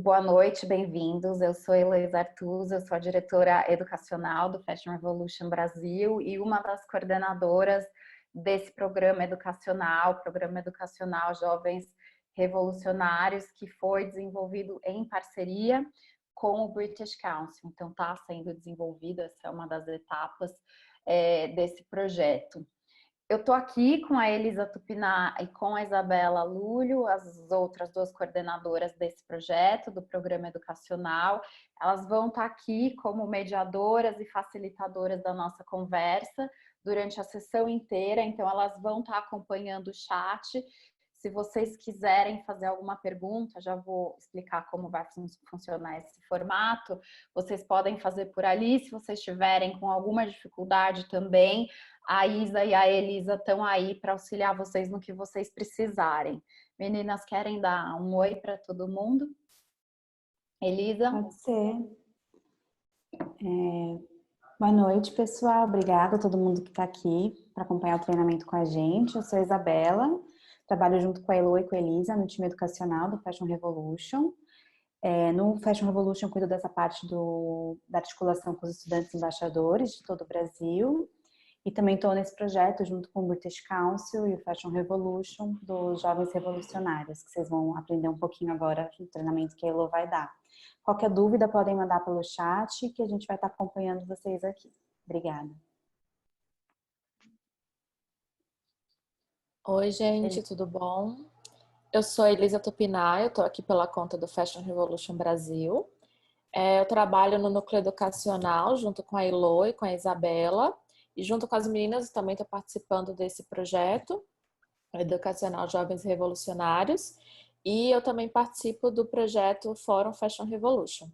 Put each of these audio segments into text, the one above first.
boa noite, bem-vindos. Eu sou Heloísa Artuz, eu sou a diretora educacional do Fashion Revolution Brasil e uma das coordenadoras desse programa educacional Jovens Revolucionários, que foi desenvolvido em parceria com o British Council. Então, está sendo desenvolvido, essa é uma das etapas desse projeto. Eu estou aqui com a Elisa Tupiná e com a Isabela Lúlio, as outras duas coordenadoras desse projeto, do programa educacional. Elas vão estar aqui como mediadoras e facilitadoras da nossa conversa durante a sessão inteira, então elas vão estar acompanhando o chat. Se vocês quiserem fazer alguma pergunta, já vou explicar como vai funcionar esse formato. Vocês podem fazer por ali, se vocês tiverem com alguma dificuldade também, a Isa e a Elisa estão aí para auxiliar vocês no que vocês precisarem. Meninas, querem dar um oi para todo mundo? Elisa? Pode ser. Boa noite, pessoal. Obrigada a todo mundo que está aqui para acompanhar o treinamento com a gente. Eu sou a Isabela, trabalho junto com a Elo e com a Elisa no time educacional do Fashion Revolution. No Fashion Revolution, eu cuido dessa parte da articulação com os estudantes embaixadores de todo o Brasil. E também estou nesse projeto junto com o British Council e o Fashion Revolution dos Jovens Revolucionários, que vocês vão aprender um pouquinho agora no treinamento que a Elo vai dar. Qualquer dúvida podem mandar pelo chat, que a gente vai estar acompanhando vocês aqui. Obrigada. Oi, gente, tudo bom? Eu sou a Elisa Tupiná, eu estou aqui pela conta do Fashion Revolution Brasil. Eu trabalho no núcleo educacional junto com a Elo e com a Isabela. E junto com as meninas também estou participando desse projeto educacional Jovens Revolucionários. E eu também participo do projeto Fórum Fashion Revolution.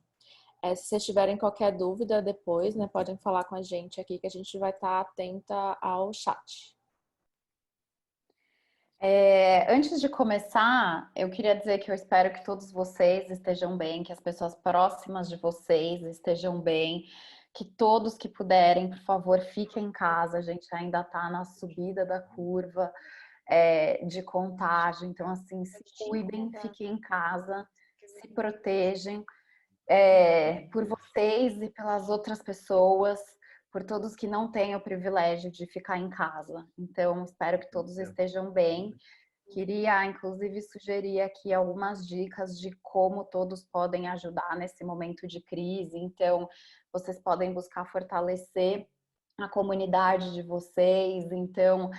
Se vocês tiverem qualquer dúvida depois, né, podem falar com a gente aqui que a gente vai estar atenta ao chat. Antes de começar, eu queria dizer que eu espero que todos vocês estejam bem, que as pessoas próximas de vocês estejam bem, que todos que puderem, por favor, fiquem em casa. A gente ainda está na subida da curva de contágio, então assim, se cuidem, fiquem em casa, se protejam por vocês e pelas outras pessoas, por todos que não têm o privilégio de ficar em casa. Então, espero que todos estejam bem. Queria, inclusive, sugerir aqui algumas dicas de como todos podem ajudar nesse momento de crise. Então, vocês podem buscar fortalecer a comunidade de vocês, então,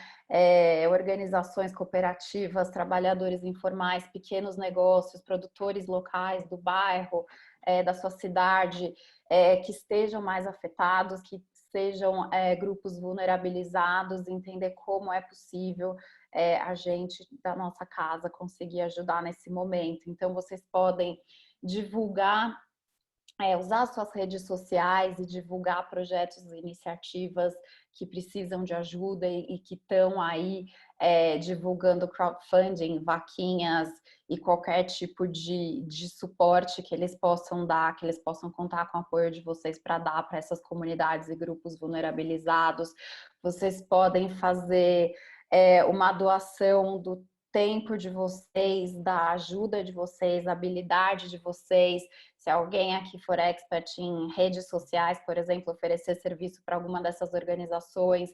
organizações cooperativas, trabalhadores informais, pequenos negócios, produtores locais do bairro, da sua cidade, que estejam mais afetados, que sejam grupos vulnerabilizados, entender como é possível a gente da nossa casa conseguir ajudar nesse momento. Então, vocês podem divulgar, usar suas redes sociais e divulgar projetos e iniciativas que precisam de ajuda e que estão aí divulgando crowdfunding, vaquinhas e qualquer tipo de suporte que eles possam dar, que eles possam contar com o apoio de vocês para dar para essas comunidades e grupos vulnerabilizados. Vocês podem fazer uma doação do tempo de vocês, da ajuda de vocês, da habilidade de vocês. Se alguém aqui for expert em redes sociais, por exemplo, oferecer serviço para alguma dessas organizações,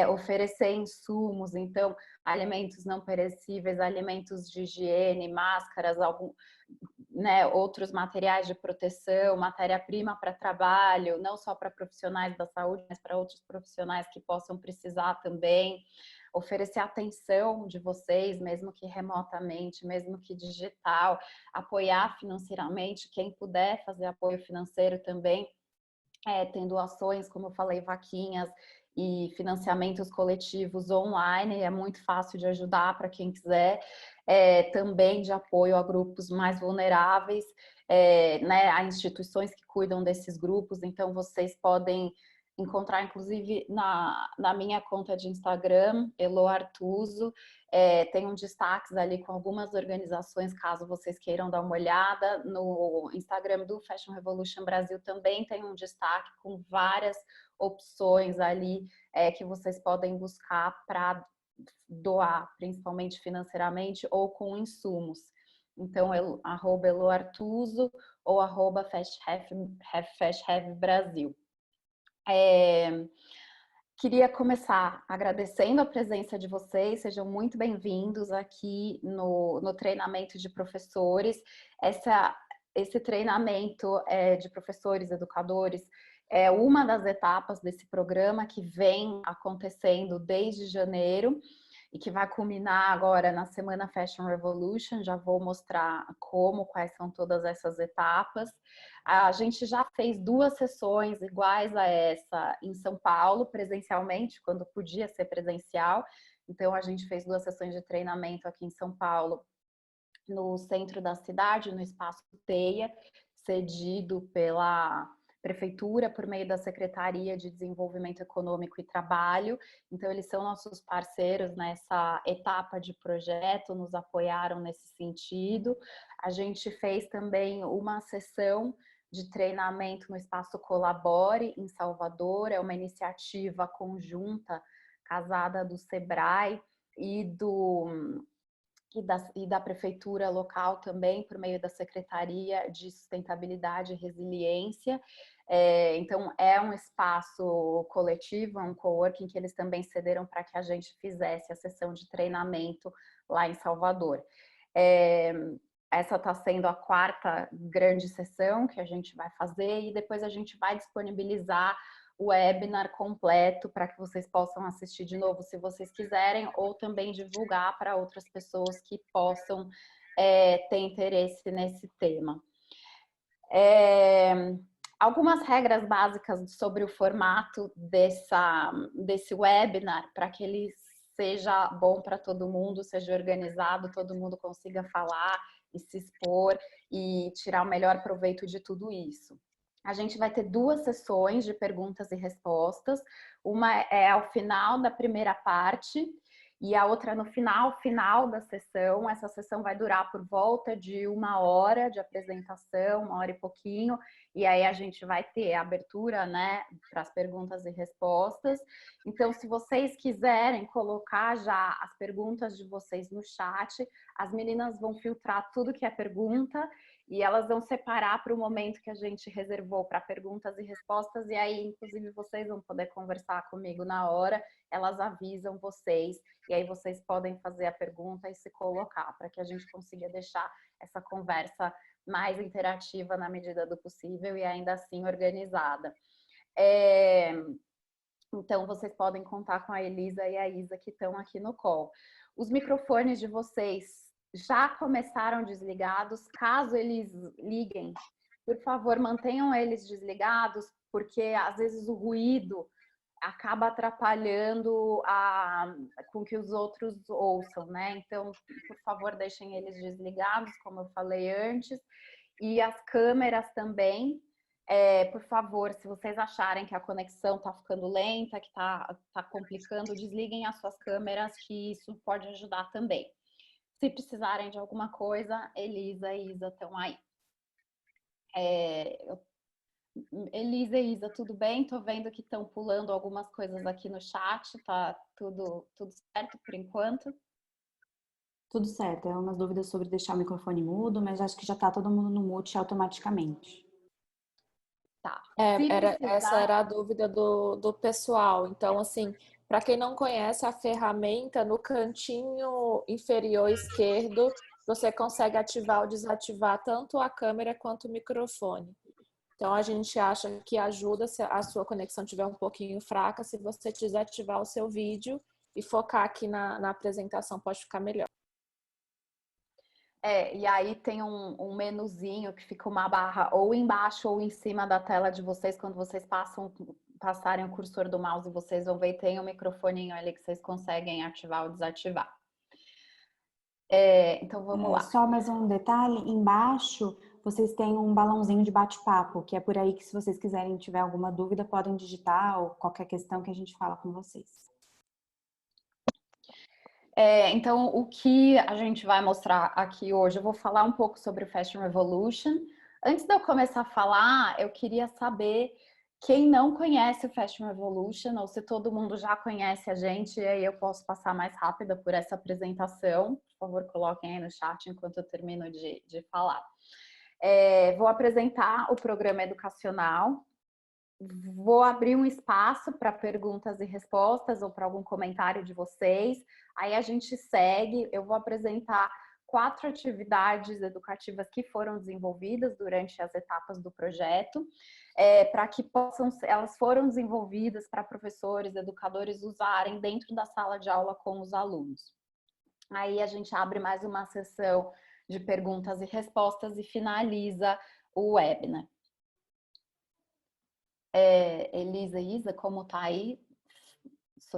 oferecer insumos, então, alimentos não perecíveis, alimentos de higiene, máscaras, outros materiais de proteção, matéria-prima para trabalho, não só para profissionais da saúde, mas para outros profissionais que possam precisar também. Oferecer atenção de vocês, mesmo que remotamente, mesmo que digital, apoiar financeiramente, quem puder fazer apoio financeiro também, tendo ações, como eu falei, vaquinhas e financiamentos coletivos online, é muito fácil de ajudar para quem quiser, também de apoio a grupos mais vulneráveis, a instituições que cuidam desses grupos. Então vocês podem encontrar, inclusive, na minha conta de Instagram, Elo Artuso, tem um destaques ali com algumas organizações, caso vocês queiram dar uma olhada. No Instagram do Fashion Revolution Brasil também tem um destaque com várias opções ali que vocês podem buscar para doar, principalmente financeiramente ou com insumos. Então, @eloartuso ou @FastRef Brasil. Queria começar agradecendo a presença de vocês, sejam muito bem-vindos aqui no treinamento de professores. Esse treinamento de professores, educadores, é uma das etapas desse programa que vem acontecendo desde janeiro e que vai culminar agora na Semana Fashion Revolution. Já vou mostrar quais são todas essas etapas. A gente já fez 2 sessões iguais a essa em São Paulo, presencialmente, quando podia ser presencial. Então, a gente fez 2 sessões de treinamento aqui em São Paulo, no centro da cidade, no Espaço Teia, cedido pela Prefeitura por meio da Secretaria de Desenvolvimento Econômico e Trabalho. Então, eles são nossos parceiros nessa etapa de projeto, nos apoiaram nesse sentido. A gente fez também uma sessão de treinamento no Espaço Colabore, em Salvador. É uma iniciativa conjunta, casada do Sebrae e da prefeitura local também, por meio da Secretaria de Sustentabilidade e Resiliência. Então, é um espaço coletivo, é um coworking que eles também cederam para que a gente fizesse a sessão de treinamento lá em Salvador. Essa está sendo a 4ª grande sessão que a gente vai fazer e depois a gente vai disponibilizar o webinar completo para que vocês possam assistir de novo se vocês quiserem, ou também divulgar para outras pessoas que possam ter interesse nesse tema. Algumas regras básicas sobre o formato desse webinar, para que ele seja bom para todo mundo, seja organizado, todo mundo consiga falar e se expor e tirar o melhor proveito de tudo isso. A gente vai ter 2 sessões de perguntas e respostas. Uma é ao final da primeira parte e a outra no final da sessão. Essa sessão vai durar por volta de 1 hora de apresentação, 1 hora e pouquinho. E aí a gente vai ter a abertura, né, para as perguntas e respostas. Então, se vocês quiserem colocar já as perguntas de vocês no chat, as meninas vão filtrar tudo que é pergunta e elas vão separar para o momento que a gente reservou para perguntas e respostas, e aí, inclusive, vocês vão poder conversar comigo na hora, elas avisam vocês, e aí vocês podem fazer a pergunta e se colocar, para que a gente consiga deixar essa conversa mais interativa na medida do possível e ainda assim organizada. Então, vocês podem contar com a Elisa e a Isa que estão aqui no call. Os microfones de vocês já começaram desligados. Caso eles liguem, por favor, mantenham eles desligados, porque às vezes o ruído acaba atrapalhando com que os outros ouçam, né? Então, por favor, deixem eles desligados, como eu falei antes. E as câmeras também. Por favor, se vocês acharem que a conexão está ficando lenta, que está complicando, desliguem as suas câmeras, que isso pode ajudar também. Se precisarem de alguma coisa, Elisa e Isa estão aí. Elisa e Isa, tudo bem? Estou vendo que estão pulando algumas coisas aqui no chat. Tá tudo certo por enquanto? Tudo certo. É umas dúvidas sobre deixar o microfone mudo, mas acho que já está todo mundo no mute automaticamente. Tá. Essa era a dúvida do pessoal. Então, assim, para quem não conhece a ferramenta, no cantinho inferior esquerdo, você consegue ativar ou desativar tanto a câmera quanto o microfone. Então, a gente acha que ajuda se a sua conexão estiver um pouquinho fraca, se você desativar o seu vídeo e focar aqui na apresentação, pode ficar melhor. E aí tem um menuzinho que fica uma barra ou embaixo ou em cima da tela de vocês, quando vocês passarem o cursor do mouse, vocês vão ver, tem um microfoninho ali que vocês conseguem ativar ou desativar. Então vamos lá. Só mais um detalhe, embaixo vocês têm um balãozinho de bate-papo, que é por aí que, se vocês quiserem, tiver alguma dúvida, podem digitar, ou qualquer questão que a gente fala com vocês. Então, o que a gente vai mostrar aqui hoje, eu vou falar um pouco sobre o Fashion Revolution. Antes de eu começar a falar, eu queria saber quem não conhece o Fashion Revolution, ou se todo mundo já conhece a gente, e aí eu posso passar mais rápida por essa apresentação. favor, coloquem aí no chat enquanto eu termino de falar. Vou apresentar o programa educacional. Vou abrir um espaço para perguntas e respostas ou para algum comentário de vocês. Aí a gente segue. Eu vou apresentar 4 atividades educativas que foram desenvolvidas durante as etapas do projeto, para que elas foram desenvolvidas para professores, educadores usarem dentro da sala de aula com os alunos. Aí a gente abre mais uma sessão de perguntas e respostas e finaliza o webinar. Elisa e Isa, como tá aí?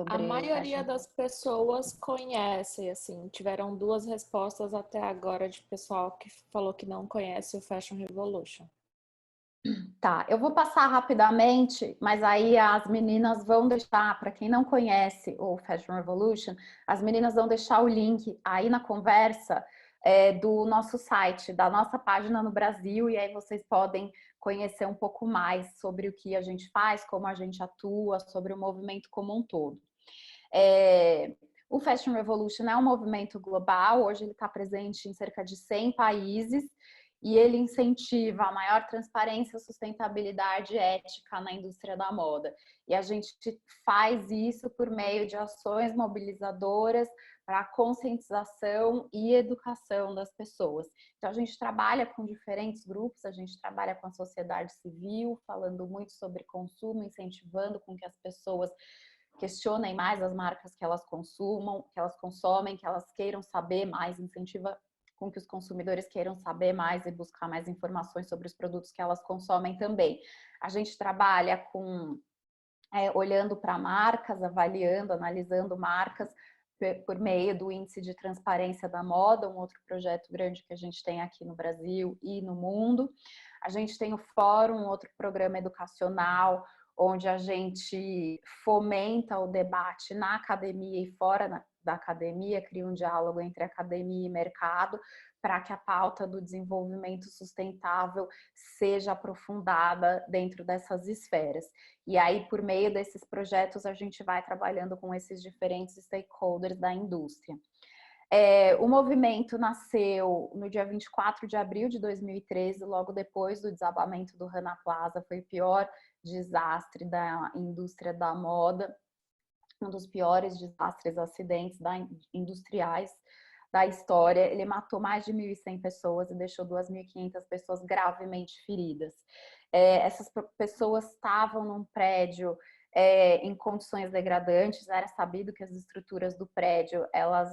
A maioria das pessoas conhece, assim, tiveram 2 respostas até agora de pessoal que falou que não conhece o Fashion Revolution. Tá, eu vou passar rapidamente, mas aí as meninas vão deixar, para quem não conhece o Fashion Revolution, as meninas vão deixar o link aí na conversa do nosso site, da nossa página no Brasil, e aí vocês podem conhecer um pouco mais sobre o que a gente faz, como a gente atua, sobre o movimento como um todo. O Fashion Revolution é um movimento global, hoje ele está presente em cerca de 100 países, e ele incentiva a maior transparência, sustentabilidade e ética na indústria da moda. E a gente faz isso por meio de ações mobilizadoras para a conscientização e educação das pessoas. Então, a gente trabalha com diferentes grupos, a gente trabalha com a sociedade civil, falando muito sobre consumo, incentivando com que as pessoas questionem mais as marcas que elas consumam, que elas consomem, que elas queiram saber mais, incentiva com que os consumidores queiram saber mais e buscar mais informações sobre os produtos que elas consomem também. A gente trabalha com olhando para marcas, avaliando, analisando marcas por meio do Índice de Transparência da Moda, um outro projeto grande que a gente tem aqui no Brasil e no mundo. A gente tem o Fórum, um outro programa educacional, onde a gente fomenta o debate na academia e fora da academia, cria um diálogo entre academia e mercado, para que a pauta do desenvolvimento sustentável seja aprofundada dentro dessas esferas. E aí, por meio desses projetos, a gente vai trabalhando com esses diferentes stakeholders da indústria. O movimento nasceu no dia 24 de abril de 2013, logo depois do desabamento do Rana Plaza, foi o pior desastre da indústria da moda, um dos piores desastres, acidentes industriais da história. Ele matou mais de 1.100 pessoas e deixou 2.500 pessoas gravemente feridas. Essas pessoas estavam num prédio em condições degradantes, era sabido que as estruturas do prédio elas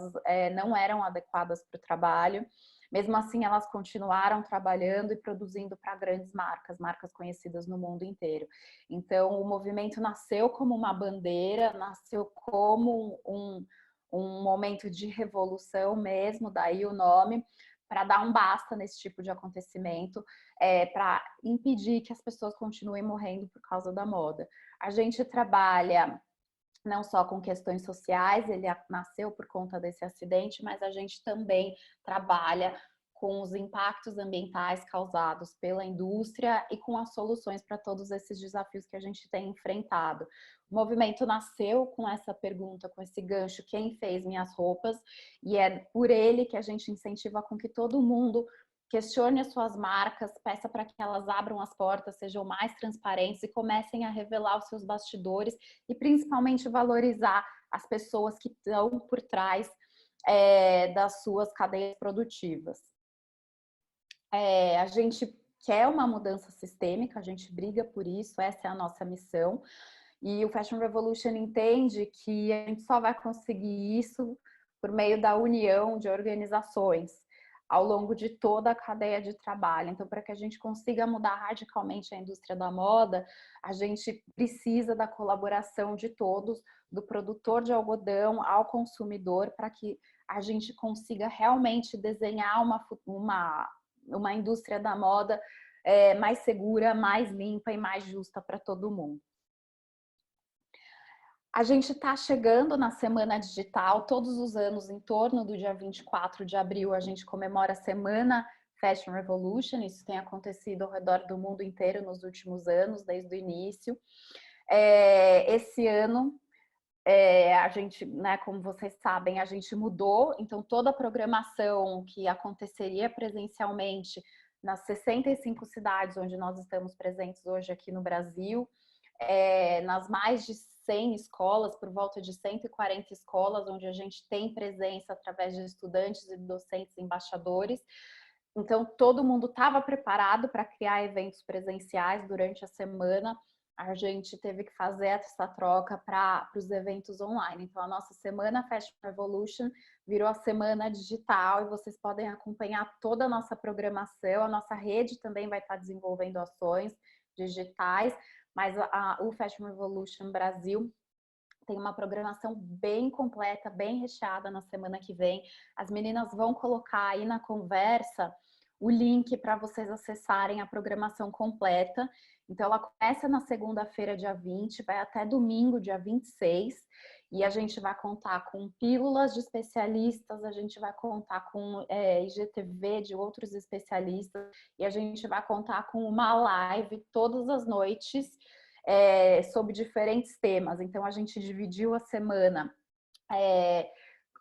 não eram adequadas para o trabalho. Mesmo assim, elas continuaram trabalhando e produzindo para grandes marcas, marcas conhecidas no mundo inteiro. Então, o movimento nasceu como uma bandeira, nasceu como um momento de revolução mesmo, daí o nome, para dar um basta nesse tipo de acontecimento, para impedir que as pessoas continuem morrendo por causa da moda. A gente trabalha não só com questões sociais, ele nasceu por conta desse acidente, mas a gente também trabalha com os impactos ambientais causados pela indústria e com as soluções para todos esses desafios que a gente tem enfrentado. O movimento nasceu com essa pergunta, com esse gancho, quem fez minhas roupas? E é por ele que a gente incentiva com que todo mundo questione as suas marcas, peça para que elas abram as portas, sejam mais transparentes e comecem a revelar os seus bastidores e principalmente valorizar as pessoas que estão por trás das suas cadeias produtivas. A gente quer uma mudança sistêmica, a gente briga por isso, essa é a nossa missão. E o Fashion Revolution entende que a gente só vai conseguir isso por meio da união de organizações ao longo de toda a cadeia de trabalho. Então, para que a gente consiga mudar radicalmente a indústria da moda, a gente precisa da colaboração de todos, do produtor de algodão ao consumidor, para que a gente consiga realmente desenhar uma indústria da moda mais segura, mais limpa e mais justa para todo mundo. A gente está chegando na Semana Digital, todos os anos, em torno do dia 24 de abril, a gente comemora a Semana Fashion Revolution, isso tem acontecido ao redor do mundo inteiro nos últimos anos, desde o início. Esse ano, A gente, né, como vocês sabem, a gente mudou, então toda a programação que aconteceria presencialmente nas 65 cidades onde nós estamos presentes hoje aqui no Brasil, nas mais de 100 escolas, por volta de 140 escolas, onde a gente tem presença através de estudantes e docentes embaixadores. Então, todo mundo estava preparado para criar eventos presenciais durante a semana. A gente teve que fazer essa troca para os eventos online. Então, a nossa semana Fashion Revolution virou a semana digital e vocês podem acompanhar toda a nossa programação. A nossa rede também vai estar desenvolvendo ações digitais, mas o Fashion Revolution Brasil tem uma programação bem completa, bem recheada na semana que vem. As meninas vão colocar aí na conversa o link para vocês acessarem a programação completa. Então, ela começa na segunda-feira, dia 20, vai até domingo, dia 26, e a gente vai contar com pílulas de especialistas, a gente vai contar com IGTV de outros especialistas, e a gente vai contar com uma live todas as noites sobre diferentes temas. Então, a gente dividiu a semana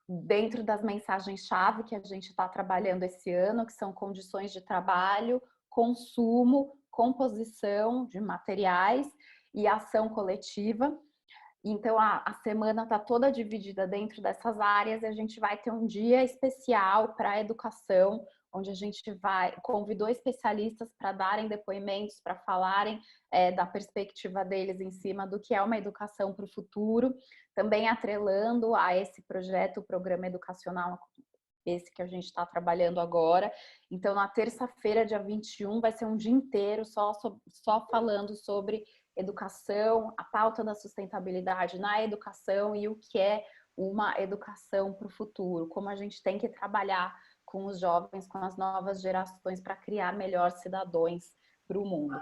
dentro das mensagens-chave que a gente está trabalhando esse ano, que são condições de trabalho, consumo, composição de materiais e ação coletiva. Então, a semana está toda dividida dentro dessas áreas e a gente vai ter um dia especial para a educação, onde a gente convidou especialistas para darem depoimentos, para falarem da perspectiva deles em cima do que é uma educação para o futuro, também atrelando a esse projeto, o programa educacional, esse que a gente está trabalhando agora. Então, na terça-feira, dia 21, vai ser um dia inteiro só falando sobre educação, a pauta da sustentabilidade na educação e o que é uma educação para o futuro, como a gente tem que trabalhar com os jovens, com as novas gerações para criar melhores cidadãos para o mundo.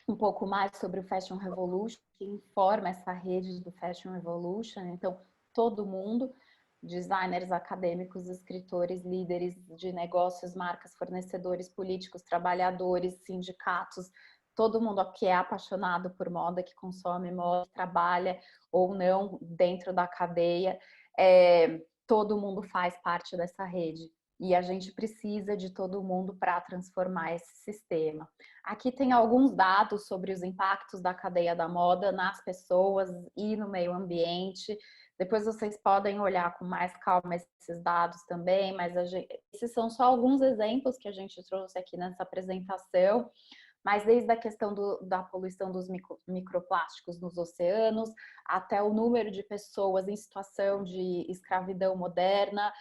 Um pouco mais sobre o Fashion Revolution, que informa essa rede do Fashion Revolution. Então, todo mundo, designers, acadêmicos, escritores, líderes de negócios, marcas, fornecedores, políticos, trabalhadores, sindicatos, todo mundo que é apaixonado por moda, que consome moda, trabalha ou não dentro da cadeia, todo mundo faz parte dessa rede. E a gente precisa de todo mundo para transformar esse sistema. Aqui tem alguns dados sobre os impactos da cadeia da moda nas pessoas e no meio ambiente. Depois vocês podem olhar com mais calma esses dados também, mas esses são só alguns exemplos que a gente trouxe aqui nessa apresentação. Mas desde a questão da poluição dos microplásticos nos oceanos, até o número de pessoas em situação de escravidão moderna,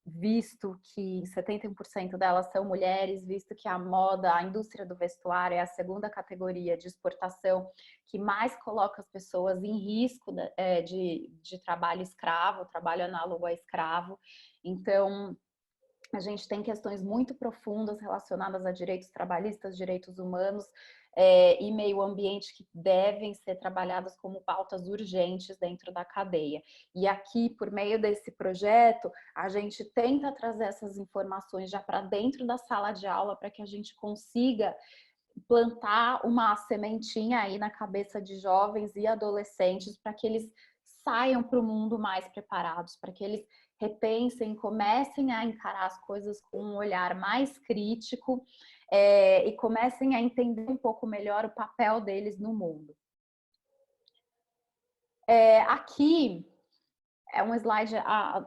visto que 71% delas são mulheres, visto que a moda, a indústria do vestuário é a segunda categoria de exportação que mais coloca as pessoas em risco de trabalho escravo, trabalho análogo a escravo. Então, a gente tem questões muito profundas relacionadas a direitos trabalhistas, direitos humanos e meio ambiente que devem ser trabalhadas como pautas urgentes dentro da cadeia. E aqui, por meio desse projeto, a gente tenta trazer essas informações já para dentro da sala de aula para que a gente consiga plantar uma sementinha aí na cabeça de jovens e adolescentes para que eles saiam para o mundo mais preparados, para que eles repensem, comecem a encarar as coisas com um olhar mais crítico e comecem a entender um pouco melhor o papel deles no mundo. Aqui é um slide,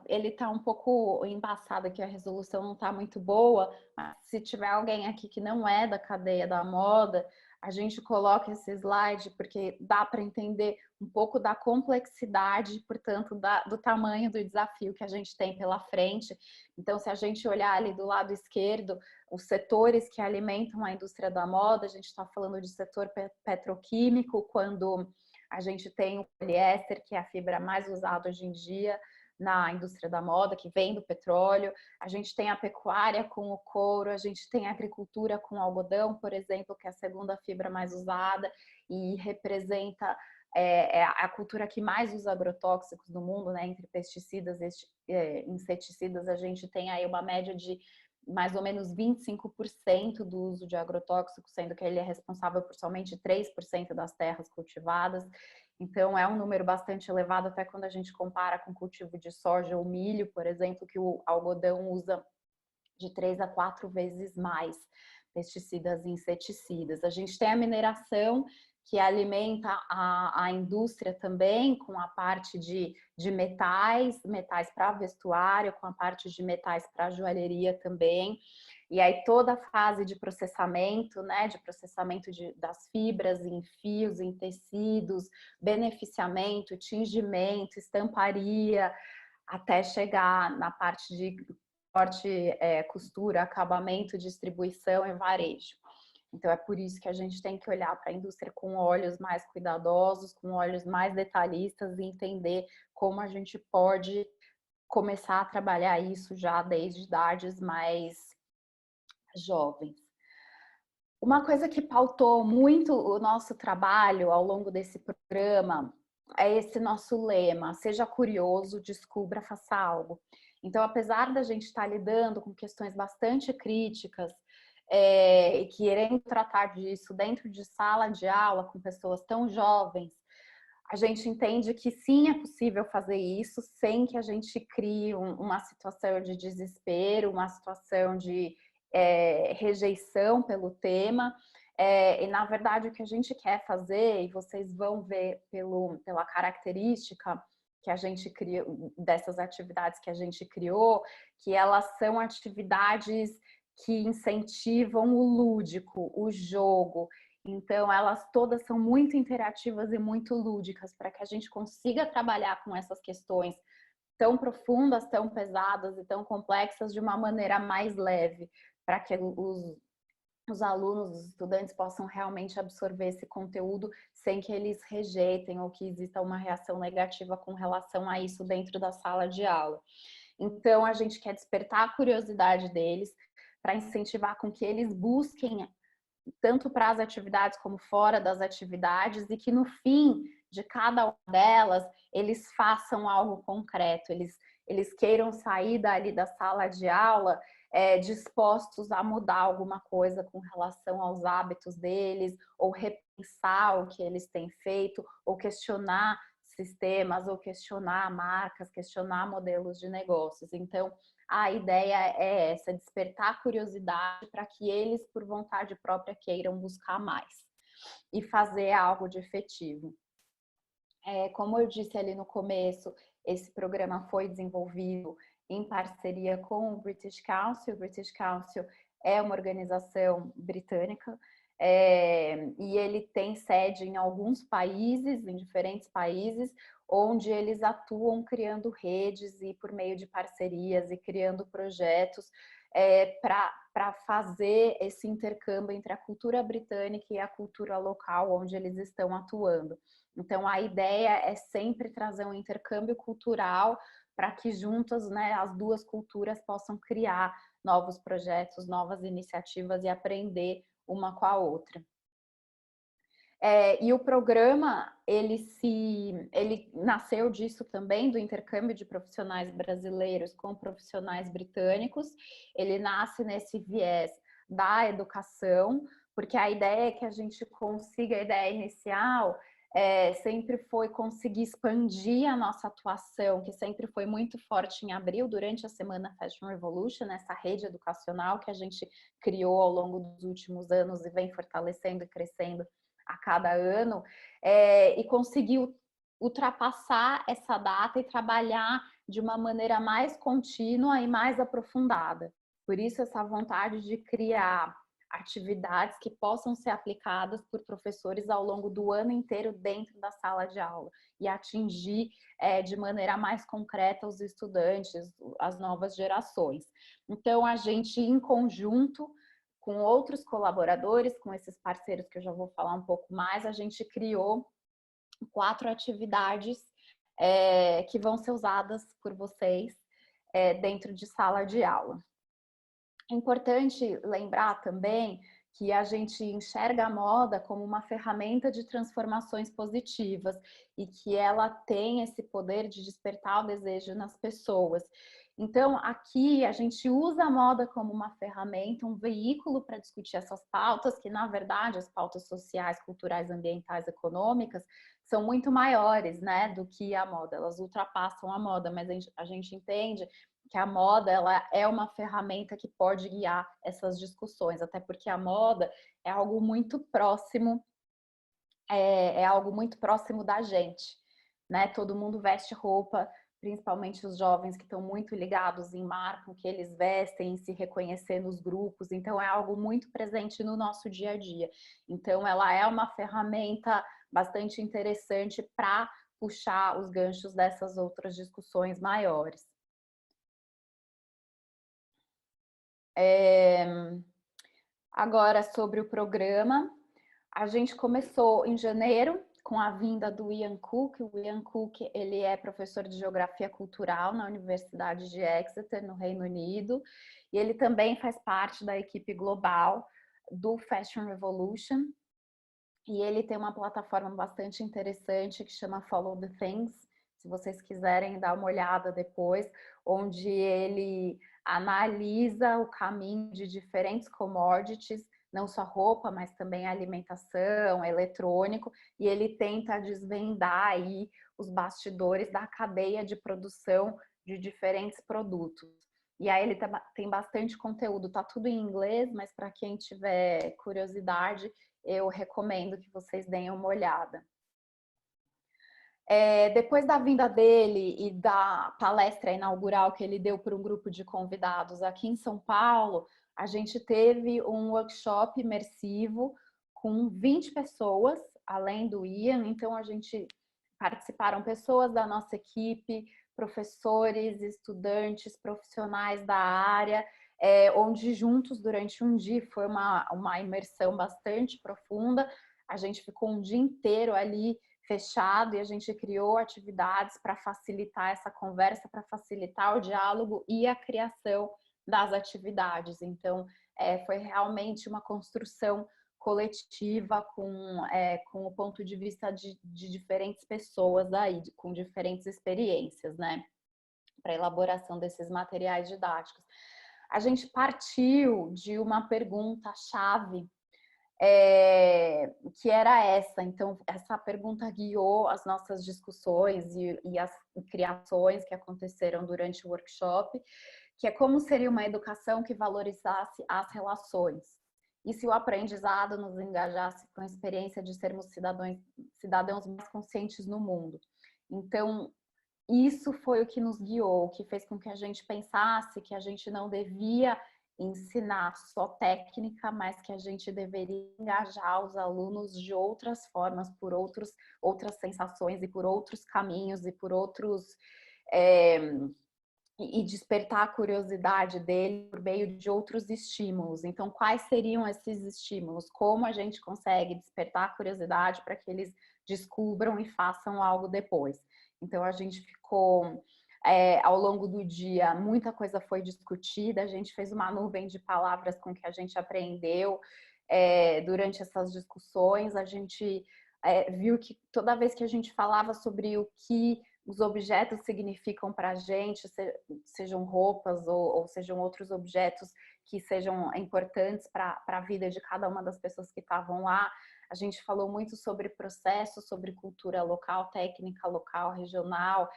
ele está um pouco embaçado aqui, a resolução não está muito boa, mas se tiver alguém aqui que não é da cadeia da moda, a gente coloca esse slide porque dá para entender um pouco da complexidade, portanto, do tamanho do desafio que a gente tem pela frente. Então, se a gente olhar ali do lado esquerdo, os setores que alimentam a indústria da moda, a gente está falando de setor petroquímico, quando a gente tem o poliéster, que é a fibra mais usada hoje em dia na indústria da moda, que vem do petróleo. A gente tem a pecuária com o couro, a gente tem a agricultura com o algodão, por exemplo, que é a segunda fibra mais usada e representa a cultura que mais usa agrotóxicos no mundo, né? Entre pesticidas e inseticidas, a gente tem aí uma média de mais ou menos 25% do uso de agrotóxicos, sendo que ele é responsável por somente 3% das terras cultivadas. Então, é um número bastante elevado, até quando a gente compara com o cultivo de soja ou milho, por exemplo, que o algodão usa de 3 a 4 vezes mais pesticidas e inseticidas. A gente tem a mineração, que alimenta a indústria também, com a parte de metais para vestuário, com a parte de metais para joalheria também. E aí toda a fase de processamento, né, de processamento das fibras em fios, em tecidos, beneficiamento, tingimento, estamparia, até chegar na parte de corte, costura, acabamento, distribuição e varejo. Então, é por isso que a gente tem que olhar para a indústria com olhos mais cuidadosos, com olhos mais detalhistas e entender como a gente pode começar a trabalhar isso já desde idades mais jovens. Uma coisa que pautou muito o nosso trabalho ao longo desse programa é esse nosso lema: seja curioso, descubra, faça algo. Então, apesar da gente estar lidando com questões bastante críticas, e querendo tratar disso dentro de sala de aula com pessoas tão jovens, a gente entende que sim, é possível fazer isso sem que a gente crie uma situação de desespero, uma situação de rejeição pelo tema. E na verdade o que a gente quer fazer, e vocês vão ver pela característica que a gente criou, dessas atividades que a gente criou, que elas são atividades que incentivam o lúdico, o jogo. Então, elas todas são muito interativas e muito lúdicas, para que a gente consiga trabalhar com essas questões tão profundas, tão pesadas e tão complexas de uma maneira mais leve, para que os alunos, os estudantes possam realmente absorver esse conteúdo sem que eles rejeitem ou que exista uma reação negativa com relação a isso dentro da sala de aula. Então, a gente quer despertar a curiosidade deles para incentivar com que eles busquem tanto para as atividades como fora das atividades, e que no fim de cada uma delas eles façam algo concreto, eles queiram sair dali da sala de aula dispostos a mudar alguma coisa com relação aos hábitos deles, ou repensar o que eles têm feito, ou questionar sistemas, ou questionar marcas, questionar modelos de negócios. Então, a ideia é essa: despertar a curiosidade para que eles, por vontade própria, queiram buscar mais e fazer algo de efetivo. Como eu disse ali no começo, esse programa foi desenvolvido em parceria com o British Council. O British Council é uma organização britânica, e ele tem sede em alguns países, em diferentes países, onde eles atuam criando redes e por meio de parcerias e criando projetos para fazer esse intercâmbio entre a cultura britânica e a cultura local onde eles estão atuando. Então, a ideia é sempre trazer um intercâmbio cultural para que juntas, né, as duas culturas possam criar novos projetos, novas iniciativas e aprender uma com a outra. E o programa, ele nasceu disso também, do intercâmbio de profissionais brasileiros com profissionais britânicos. Ele nasce nesse viés da educação, porque a ideia é que a gente consiga, a ideia inicial sempre foi conseguir expandir a nossa atuação, que sempre foi muito forte em abril, durante a Semana Fashion Revolution, essa rede educacional que a gente criou ao longo dos últimos anos e vem fortalecendo e crescendo a cada ano, e conseguiu ultrapassar essa data e trabalhar de uma maneira mais contínua e mais aprofundada. Por isso, essa vontade de criar atividades que possam ser aplicadas por professores ao longo do ano inteiro dentro da sala de aula e atingir de maneira mais concreta os estudantes, as novas gerações. Então, a gente, em conjunto com outros colaboradores, com esses parceiros que eu já vou falar um pouco mais, a gente criou 4 atividades que vão ser usadas por vocês dentro de sala de aula. É importante lembrar também que a gente enxerga a moda como uma ferramenta de transformações positivas e que ela tem esse poder de despertar o desejo nas pessoas. Então, aqui a gente usa a moda como uma ferramenta, um veículo para discutir essas pautas, que na verdade as pautas sociais, culturais, ambientais, econômicas, são muito maiores, né, do que a moda. Elas ultrapassam a moda, mas a gente entende que a moda, ela é uma ferramenta que pode guiar essas discussões, até porque a moda é algo muito próximo, é algo muito próximo da gente, né? Todo mundo veste roupa, principalmente os jovens que estão muito ligados em marca, o que eles vestem, em se reconhecer nos grupos, então é algo muito presente no nosso dia a dia. Então ela é uma ferramenta bastante interessante para puxar os ganchos dessas outras discussões maiores. Agora, sobre o programa, a gente começou em janeiro com a vinda do Ian Cook. O Ian Cook, ele é professor de Geografia Cultural na Universidade de Exeter, no Reino Unido, e ele também faz parte da equipe global do Fashion Revolution, e ele tem uma plataforma bastante interessante que chama Follow the Things, se vocês quiserem dar uma olhada depois, onde ele analisa o caminho de diferentes commodities, não só roupa, mas também alimentação, eletrônico, e ele tenta desvendar aí os bastidores da cadeia de produção de diferentes produtos. E aí ele tem bastante conteúdo, tá tudo em inglês, mas para quem tiver curiosidade, eu recomendo que vocês deem uma olhada. Depois da vinda dele e da palestra inaugural que ele deu para um grupo de convidados aqui em São Paulo, a gente teve um workshop imersivo com 20 pessoas, além do Ian, então a gente participaram pessoas da nossa equipe, professores, estudantes, profissionais da área, onde juntos durante um dia foi uma imersão bastante profunda. A gente ficou um dia inteiro ali fechado e a gente criou atividades para facilitar essa conversa, para facilitar o diálogo e a criação das atividades. Então, foi realmente uma construção coletiva com o ponto de vista de diferentes pessoas aí, com diferentes experiências, né, para a elaboração desses materiais didáticos. A gente partiu de uma pergunta-chave que era essa. Então, essa pergunta guiou as nossas discussões e as criações que aconteceram durante o workshop, que é como seria uma educação que valorizasse as relações. E se o aprendizado nos engajasse com a experiência de sermos cidadãos mais conscientes no mundo. Então, isso foi o que nos guiou, o que fez com que a gente pensasse que a gente não devia ensinar só técnica, mas que a gente deveria engajar os alunos de outras formas, por outras sensações e por outros caminhos e por outros e despertar a curiosidade dele por meio de outros estímulos. Então, quais seriam esses estímulos? Como a gente consegue despertar a curiosidade para que eles descubram e façam algo depois? Então, a gente ficou ao longo do dia, muita coisa foi discutida, a gente fez uma nuvem de palavras com que a gente aprendeu durante essas discussões. A gente viu que toda vez que a gente falava sobre o que os objetos significam para a gente, sejam roupas ou sejam outros objetos que sejam importantes para a vida de cada uma das pessoas que estavam lá. A gente falou muito sobre processo, sobre cultura local, técnica local, regional,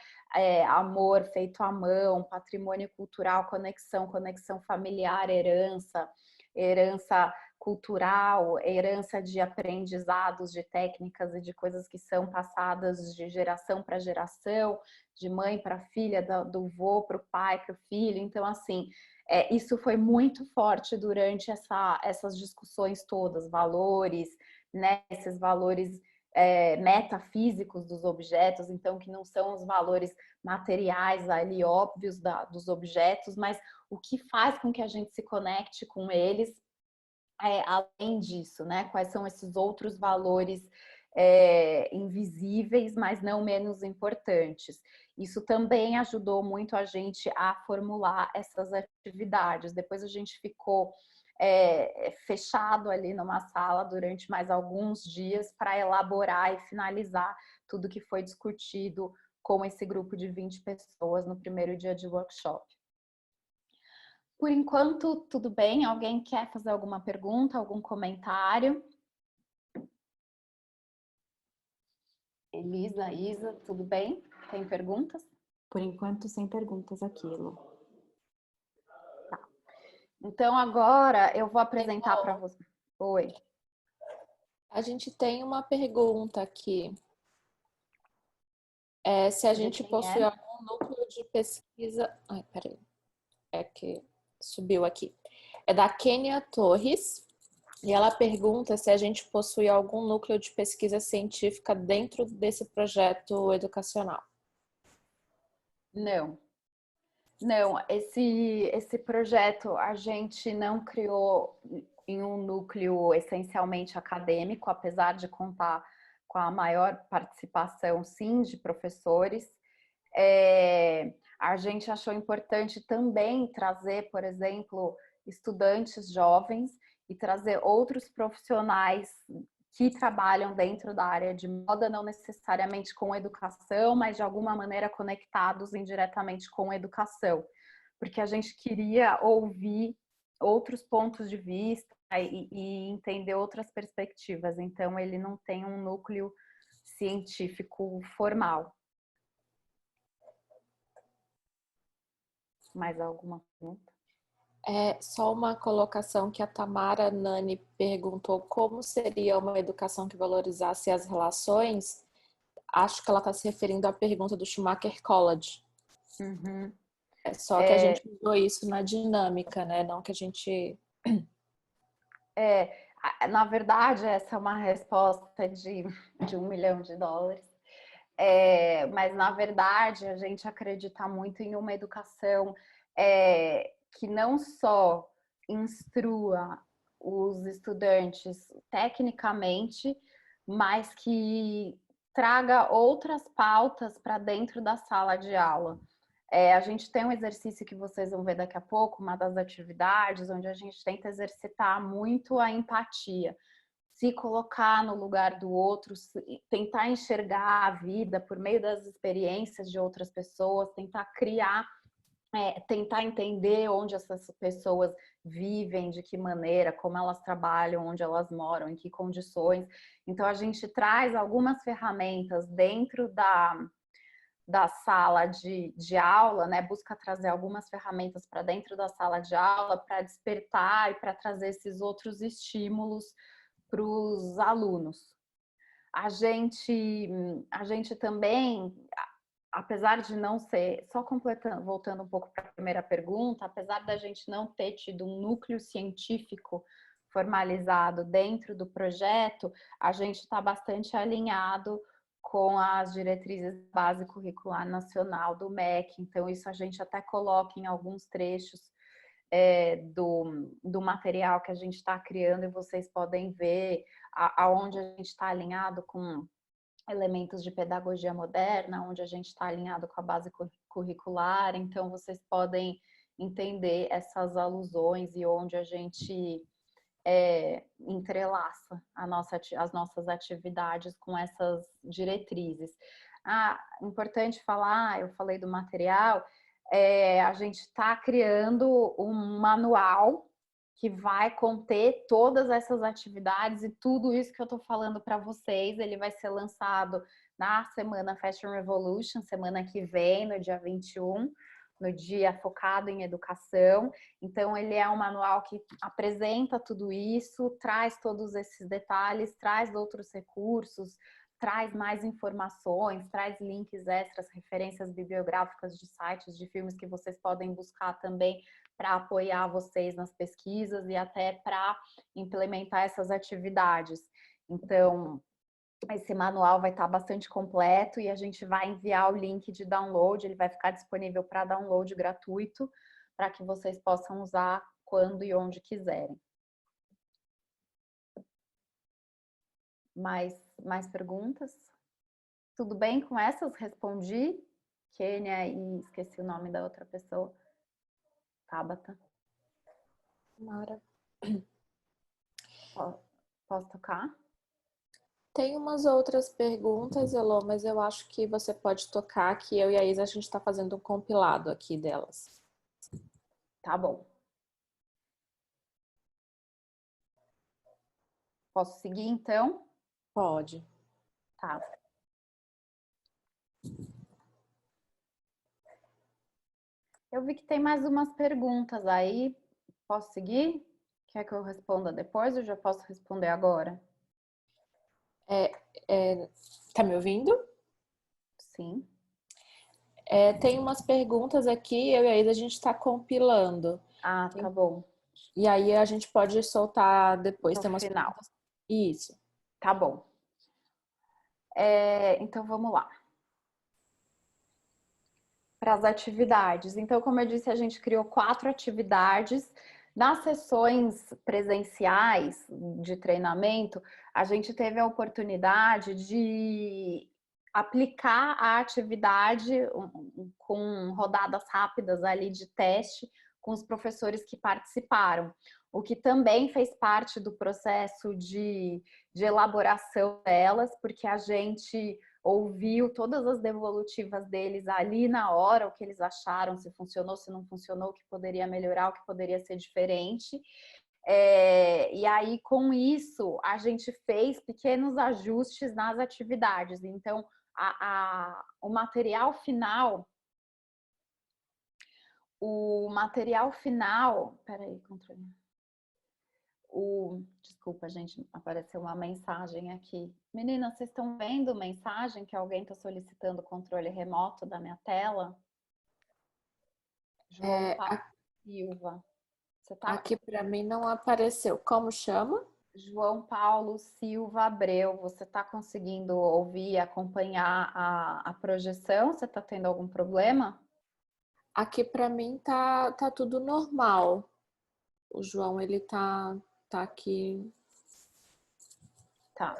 amor feito à mão, patrimônio cultural, conexão familiar, herança cultural, herança de aprendizados, de técnicas e de coisas que são passadas de geração para geração, de mãe para filha, do vô para o pai, para o filho. Então, assim, isso foi muito forte durante essas discussões todas, valores, né? Esses valores metafísicos dos objetos, então, que não são os valores materiais ali óbvios dos objetos, mas o que faz com que a gente se conecte com eles além disso, né? Quais são esses outros valores invisíveis, mas não menos importantes. Isso também ajudou muito a gente a formular essas atividades. Depois a gente ficou fechado ali numa sala durante mais alguns dias para elaborar e finalizar tudo que foi discutido com esse grupo de 20 pessoas no primeiro dia de workshop. Por enquanto, tudo bem. Alguém quer fazer alguma pergunta, algum comentário? Elisa, Isa, tudo bem? Tem perguntas? Por enquanto, sem perguntas aquilo. Tá. Então, agora eu vou apresentar para você. Oi. A gente tem uma pergunta aqui. Se a gente possui algum núcleo de pesquisa... Ai, peraí. É que subiu aqui. É da Kênia Torres. E ela pergunta se a gente possui algum núcleo de pesquisa científica dentro desse projeto educacional. Não. Não, esse projeto a gente não criou em um núcleo essencialmente acadêmico, apesar de contar com a maior participação, sim, de professores. A gente achou importante também trazer, por exemplo, estudantes jovens e trazer outros profissionais que trabalham dentro da área de moda, não necessariamente com educação, mas de alguma maneira conectados indiretamente com educação, porque a gente queria ouvir outros pontos de vista e entender outras perspectivas. Então, ele não tem um núcleo científico formal. Mais alguma pergunta? Só uma colocação que a Tamara Nani perguntou como seria uma educação que valorizasse as relações. Acho que ela está se referindo à pergunta do Schumacher College. Uhum. Só que a gente usou isso na dinâmica, né? Não que a gente... Na verdade, essa é uma resposta de $1 milhão. Mas, na verdade, a gente acredita muito em uma educação que não só instrua os estudantes tecnicamente, mas que traga outras pautas para dentro da sala de aula. A gente tem um exercício que vocês vão ver daqui a pouco, uma das atividades, onde a gente tenta exercitar muito a empatia. Se colocar no lugar do outro, tentar enxergar a vida por meio das experiências de outras pessoas, tentar criar, tentar entender onde essas pessoas vivem, de que maneira, como elas trabalham, onde elas moram, em que condições. Então, a gente traz algumas ferramentas dentro da sala de aula, né? Busca trazer algumas ferramentas para dentro da sala de aula para despertar e para trazer esses outros estímulos para os alunos. A gente também, apesar de não ser, só completando, voltando um pouco para a primeira pergunta, apesar da gente não ter tido um núcleo científico formalizado dentro do projeto, a gente está bastante alinhado com as diretrizes base curricular nacional do MEC, então isso a gente até coloca em alguns trechos do material que a gente está criando, e vocês podem ver aonde a gente está alinhado com elementos de pedagogia moderna, onde a gente está alinhado com a base curricular, então vocês podem entender essas alusões e onde a gente entrelaça as nossas atividades com essas diretrizes. Importante falar, eu falei do material, a gente está criando um manual que vai conter todas essas atividades e tudo isso que eu estou falando para vocês. Ele vai ser lançado na semana Fashion Revolution, semana que vem, no dia 21, no dia focado em educação. Então, ele é um manual que apresenta tudo isso, traz todos esses detalhes, traz outros recursos, traz mais informações, traz links extras, referências bibliográficas de sites, de filmes que vocês podem buscar também para apoiar vocês nas pesquisas e até para implementar essas atividades. Então, esse manual vai estar bastante completo e a gente vai enviar o link de download, ele vai ficar disponível para download gratuito, para que vocês possam usar quando e onde quiserem. Mais perguntas? Tudo bem com essas? Respondi. Kênia e esqueci o nome da outra pessoa. Tabata. Mara. Posso tocar? Tem umas outras perguntas, Elô, mas eu acho que você pode tocar, que eu e a Isa a gente está fazendo um compilado aqui delas. Tá bom. Posso seguir, então? Pode. Tá. Eu vi que tem mais umas perguntas aí. Posso seguir? Quer que eu responda depois ou já posso responder agora? Tá me ouvindo? Sim. Tem umas perguntas aqui, eu e a Isa, a gente está compilando. Ah, tá bom. E aí a gente pode soltar depois. No Tem umas final. perguntas. Isso. Tá bom. Então vamos lá. Para as atividades. Então, como eu disse, a gente criou 4 atividades. Nas sessões presenciais de treinamento, a gente teve a oportunidade de aplicar a atividade com rodadas rápidas ali de teste com os professores que participaram, o que também fez parte do processo de elaboração delas, porque a gente ouviu todas as devolutivas deles ali na hora, o que eles acharam, se funcionou, se não funcionou, o que poderia melhorar, o que poderia ser diferente. E aí, com isso, a gente fez pequenos ajustes nas atividades. Então, o material final, peraí, controle. Desculpa, gente, apareceu uma mensagem aqui. Meninas, vocês estão vendo mensagem que alguém está solicitando o controle remoto da minha tela? João Paulo Silva. Você tá Aqui para mim não apareceu. Como chama? João Paulo Silva Abreu. Você está conseguindo ouvir e acompanhar a projeção? Você está tendo algum problema? Aqui para mim tá tudo normal. O João, ele tá aqui. Tá.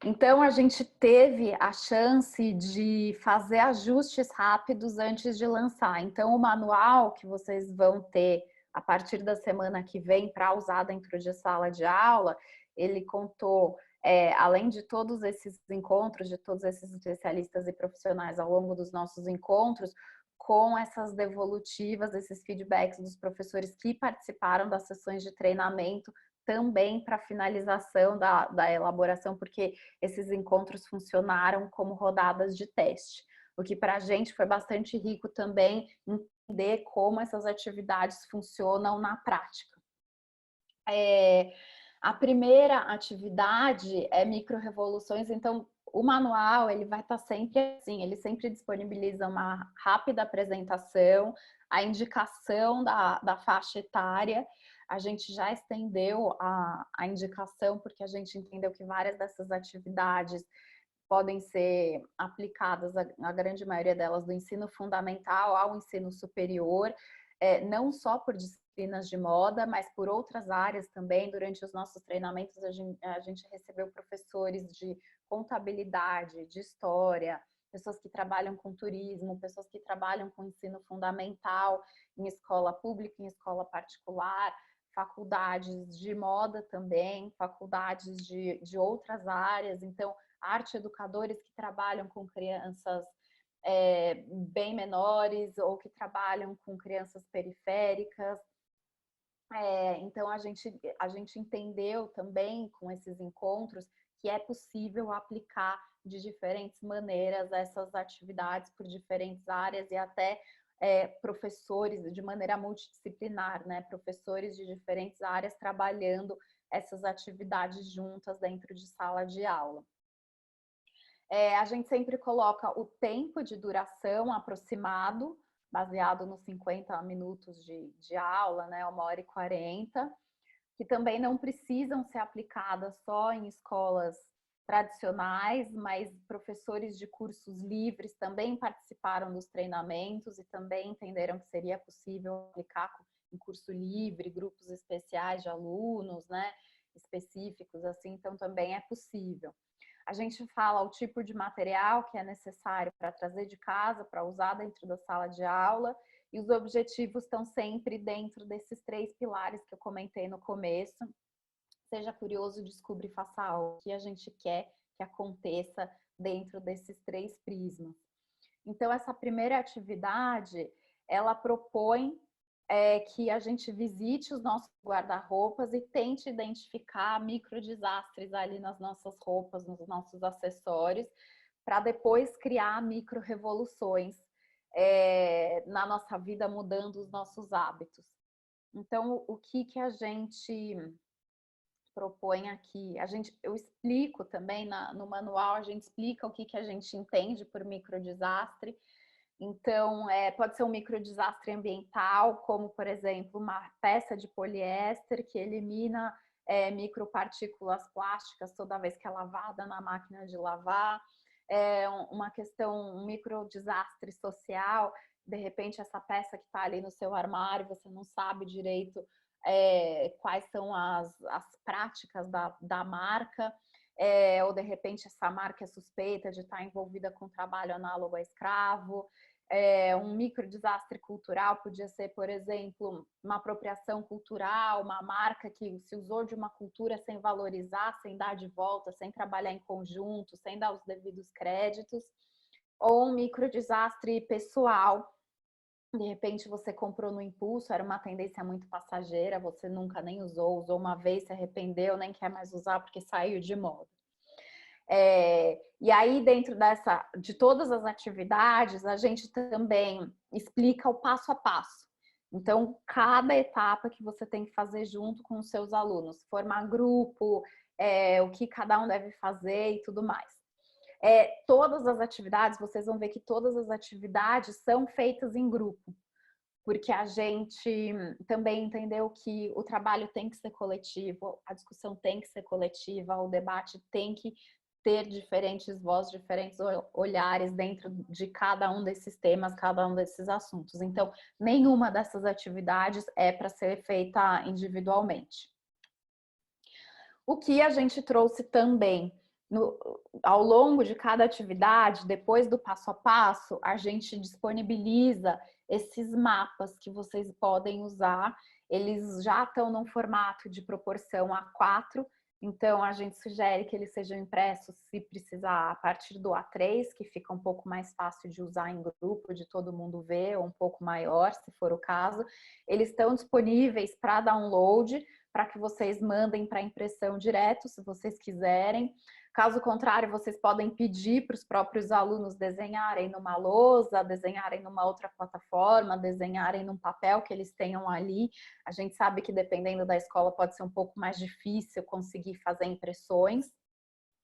Então, a gente teve a chance de fazer ajustes rápidos antes de lançar. Então, o manual que vocês vão ter a partir da semana que vem para usar dentro de sala de aula, ele contou, além de todos esses encontros, de todos esses especialistas e profissionais ao longo dos nossos encontros, com essas devolutivas, esses feedbacks dos professores que participaram das sessões de treinamento, também para finalização da elaboração, porque esses encontros funcionaram como rodadas de teste, o que para a gente foi bastante rico também entender como essas atividades funcionam na prática. A primeira atividade é micro-revoluções, então o manual ele vai estar sempre assim, ele sempre disponibiliza uma rápida apresentação, a indicação da faixa etária. A gente já estendeu a indicação porque a gente entendeu que várias dessas atividades podem ser aplicadas, a grande maioria delas, do ensino fundamental ao ensino superior, não só por disciplinas de moda, mas por outras áreas também. Durante os nossos treinamentos, a gente recebeu professores de contabilidade, de história, pessoas que trabalham com turismo, pessoas que trabalham com ensino fundamental em escola pública, em escola particular, faculdades de moda também, faculdades de outras áreas. Então, arte educadores que trabalham com crianças bem menores ou que trabalham com crianças periféricas. Então, a gente entendeu também com esses encontros que é possível aplicar de diferentes maneiras essas atividades por diferentes áreas e até professores de maneira multidisciplinar, né? Professores de diferentes áreas trabalhando essas atividades juntas dentro de sala de aula. A gente sempre coloca o tempo de duração aproximado, baseado nos 50 minutos de aula, né, 1h40, que também não precisam ser aplicadas só em escolas tradicionais, mas professores de cursos livres também participaram dos treinamentos e também entenderam que seria possível aplicar em curso livre, grupos especiais de alunos, né, específicos, assim, então também é possível. A gente fala o tipo de material que é necessário para trazer de casa, para usar dentro da sala de aula, e os objetivos estão sempre dentro desses 3 pilares que eu comentei no começo. Seja curioso, descubra e faça algo que a gente quer que aconteça dentro desses 3 prismas. Então, essa primeira atividade, ela propõe é que a gente visite os nossos guarda-roupas e tente identificar microdesastres ali nas nossas roupas, nos nossos acessórios, para depois criar micro-revoluções na nossa vida, mudando os nossos hábitos. Então, o que a gente propõe aqui? Eu explico também no manual, a gente explica o que a gente entende por microdesastre. Então, pode ser um microdesastre ambiental, como, por exemplo, uma peça de poliéster que elimina micropartículas plásticas toda vez que é lavada na máquina de lavar. Uma questão, um microdesastre social, de repente essa peça que está ali no seu armário, você não sabe direito quais são as práticas da marca, ou de repente essa marca é suspeita de estar envolvida com trabalho análogo a escravo. Um microdesastre cultural podia ser, por exemplo, uma apropriação cultural, uma marca que se usou de uma cultura sem valorizar, sem dar de volta, sem trabalhar em conjunto, sem dar os devidos créditos. Ou um microdesastre pessoal. De repente você comprou no impulso, era uma tendência muito passageira, você nunca nem usou uma vez, se arrependeu, nem quer mais usar porque saiu de moda. E aí, dentro de todas as atividades, a gente também explica o passo a passo. Então, cada etapa que você tem que fazer junto com os seus alunos, formar grupo, o que cada um deve fazer e tudo mais. Todas as atividades, vocês vão ver que todas as atividades são feitas em grupo, porque a gente também entendeu que o trabalho tem que ser coletivo, a discussão tem que ser coletiva, o debate tem que ter diferentes vozes, diferentes olhares dentro de cada um desses temas, cada um desses assuntos. Então, nenhuma dessas atividades é para ser feita individualmente. O que a gente trouxe também ao longo de cada atividade, depois do passo a passo, a gente disponibiliza esses mapas que vocês podem usar. Eles já estão num formato de proporção A4, então a gente sugere que eles sejam impressos, se precisar, a partir do A3, que fica um pouco mais fácil de usar em grupo, de todo mundo ver, ou um pouco maior, se for o caso. Eles estão disponíveis para download, para que vocês mandem para impressão direto, se vocês quiserem. Caso contrário, vocês podem pedir para os próprios alunos desenharem numa lousa, desenharem numa outra plataforma, desenharem num papel que eles tenham ali. A gente sabe que dependendo da escola pode ser um pouco mais difícil conseguir fazer impressões,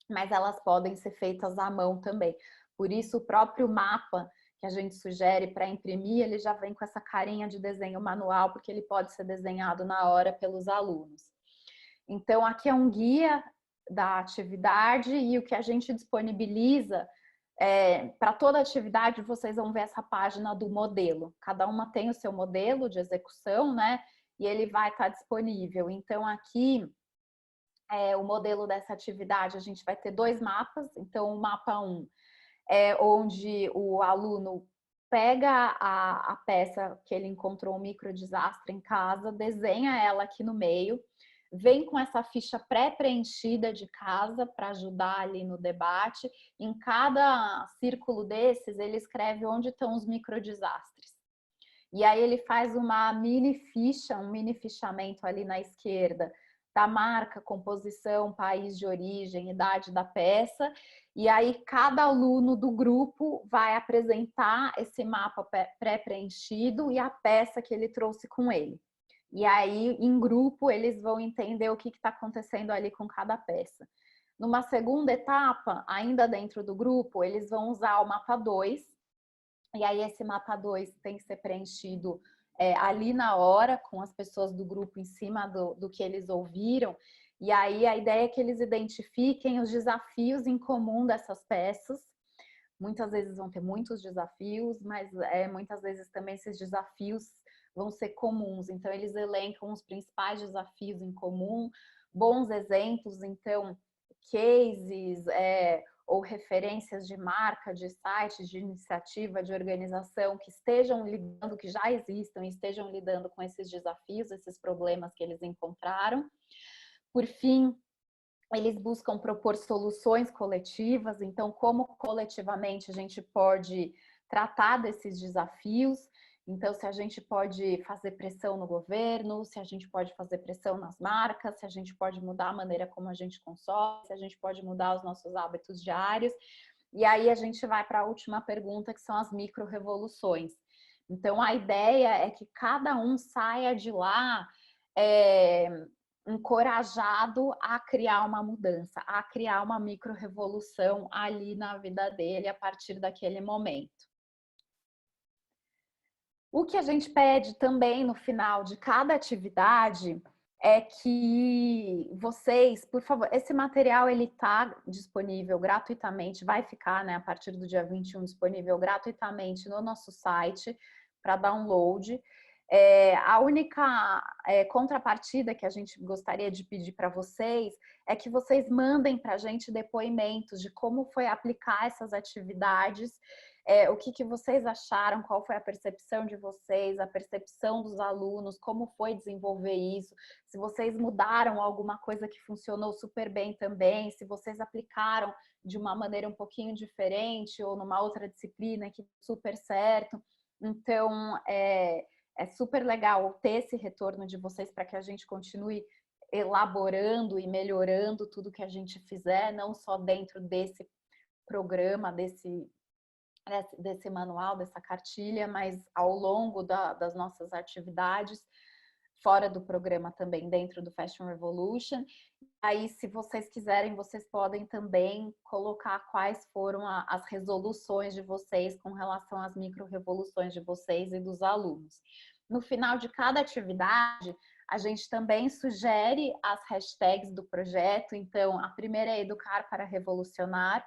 mas elas podem ser feitas à mão também. Por isso, o próprio mapa que a gente sugere para imprimir, ele já vem com essa carinha de desenho manual, porque ele pode ser desenhado na hora pelos alunos. Então, aqui é um guia da atividade e o que a gente disponibiliza para toda atividade, vocês vão ver essa página do modelo. Cada uma tem o seu modelo de execução, né? E ele vai estar disponível. Então, aqui, o modelo dessa atividade, a gente vai ter 2 mapas. Então, o mapa 1 é onde o aluno pega a peça que ele encontrou um microdesastre em casa, desenha ela aqui no meio, vem com essa ficha pré-preenchida de casa para ajudar ali no debate. Em cada círculo desses, ele escreve onde estão os microdesastres. E aí ele faz uma mini ficha, um mini fichamento ali na esquerda, da marca, composição, país de origem, idade da peça. E aí cada aluno do grupo vai apresentar esse mapa pré-preenchido e a peça que ele trouxe com ele. E aí, em grupo, eles vão entender o que está acontecendo ali com cada peça. Numa segunda etapa, ainda dentro do grupo, eles vão usar o mapa 2. E aí, esse mapa 2 tem que ser preenchido ali na hora, com as pessoas do grupo em cima do que eles ouviram. E aí, a ideia é que eles identifiquem os desafios em comum dessas peças. Muitas vezes vão ter muitos desafios, mas muitas vezes também esses desafios vão ser comuns. Então, eles elencam os principais desafios em comum, bons exemplos, então, cases ou referências de marca, de sites, de iniciativa, de organização que estejam lidando, que já existam e estejam lidando com esses desafios, esses problemas que eles encontraram. Por fim, eles buscam propor soluções coletivas, então como coletivamente a gente pode tratar desses desafios. Então, se a gente pode fazer pressão no governo, se a gente pode fazer pressão nas marcas, se a gente pode mudar a maneira como a gente consome, se a gente pode mudar os nossos hábitos diários. E aí a gente vai para a última pergunta, que são as micro-revoluções. Então, a ideia é que cada um saia de lá encorajado a criar uma mudança, a criar uma micro-revolução ali na vida dele a partir daquele momento. O que a gente pede também no final de cada atividade é que vocês, por favor, esse material ele está disponível gratuitamente, vai ficar, né, a partir do dia 21 disponível gratuitamente no nosso site para download. A única contrapartida que a gente gostaria de pedir para vocês é que vocês mandem para a gente depoimentos de como foi aplicar essas atividades, o que vocês acharam, qual foi a percepção de vocês, a percepção dos alunos, como foi desenvolver isso, se vocês mudaram alguma coisa que funcionou super bem também, se vocês aplicaram de uma maneira um pouquinho diferente ou numa outra disciplina que deu super certo. Então, é super legal ter esse retorno de vocês para que a gente continue elaborando e melhorando tudo que a gente fizer, não só dentro desse programa, desse manual, dessa cartilha, mas ao longo das nossas atividades, fora do programa também, dentro do Fashion Revolution. Aí, se vocês quiserem, vocês podem também colocar quais foram as resoluções de vocês com relação às micro-revoluções de vocês e dos alunos. No final de cada atividade, a gente também sugere as hashtags do projeto. Então, a primeira é Educar para Revolucionar,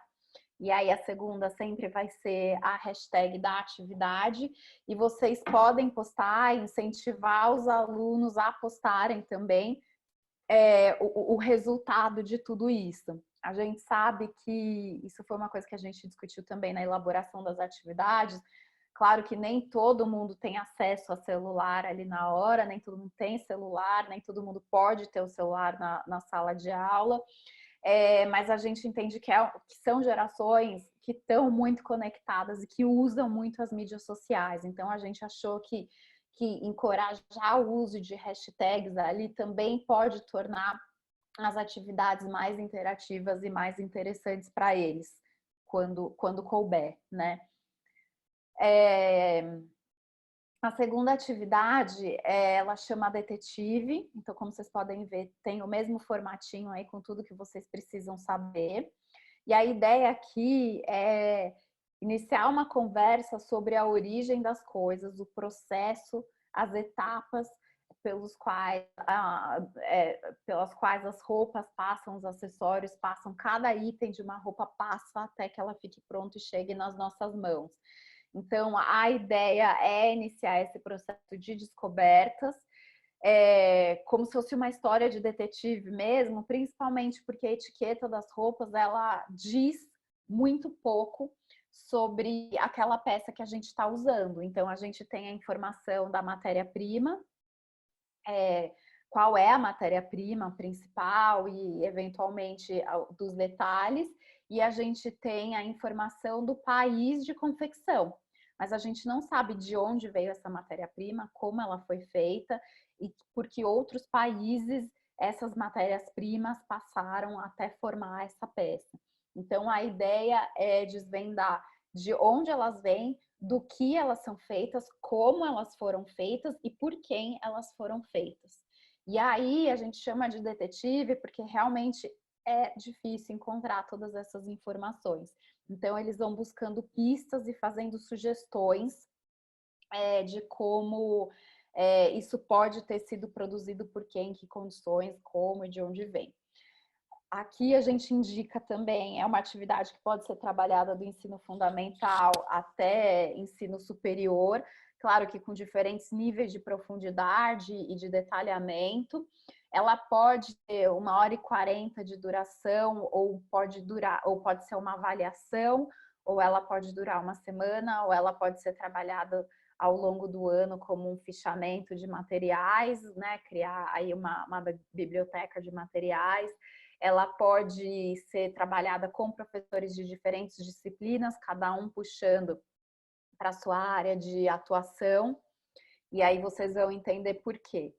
e aí a segunda sempre vai ser a hashtag da atividade, e vocês podem postar, incentivar os alunos a postarem também o resultado de tudo isso. A gente sabe que isso foi uma coisa que a gente discutiu também na elaboração das atividades. Claro que nem todo mundo tem acesso a celular ali na hora, nem todo mundo tem celular, nem todo mundo pode ter o celular na sala de aula. Mas a gente entende que são gerações que estão muito conectadas e que usam muito as mídias sociais. Então, a gente achou que encorajar o uso de hashtags ali também pode tornar as atividades mais interativas e mais interessantes para eles, quando couber, né? A segunda atividade, ela chama Detetive. Então, como vocês podem ver, tem o mesmo formatinho aí com tudo que vocês precisam saber. E a ideia aqui é iniciar uma conversa sobre a origem das coisas, o processo, as etapas pelas quais as roupas passam, os acessórios passam, cada item de uma roupa passa até que ela fique pronta e chegue nas nossas mãos. Então, a ideia é iniciar esse processo de descobertas, como se fosse uma história de detetive mesmo, principalmente porque a etiqueta das roupas, ela diz muito pouco sobre aquela peça que a gente está usando. Então, a gente tem a informação da matéria-prima, qual é a matéria-prima principal e, eventualmente, dos detalhes, e a gente tem a informação do país de confecção. Mas a gente não sabe de onde veio essa matéria-prima, como ela foi feita e por que outros países essas matérias-primas passaram até formar essa peça. Então, a ideia é desvendar de onde elas vêm, do que elas são feitas, como elas foram feitas e por quem elas foram feitas. E aí a gente chama de detetive porque realmente é difícil encontrar todas essas informações. Então, eles vão buscando pistas e fazendo sugestões de como isso pode ter sido produzido por quem, em que condições, como e de onde vem. Aqui a gente indica também, é uma atividade que pode ser trabalhada do ensino fundamental até ensino superior, claro que com diferentes níveis de profundidade e de detalhamento. Ela pode ter 1h40 de duração, ou pode ser uma avaliação, ou ela pode durar uma semana, ou ela pode ser trabalhada ao longo do ano como um fichamento de materiais, né? Criar aí uma biblioteca de materiais. Ela pode ser trabalhada com professores de diferentes disciplinas, cada um puxando para a sua área de atuação. E aí vocês vão entender por quê.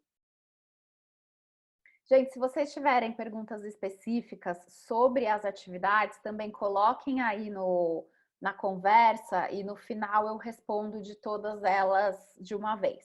Gente, se vocês tiverem perguntas específicas sobre as atividades, também coloquem aí na conversa e no final eu respondo de todas elas de uma vez.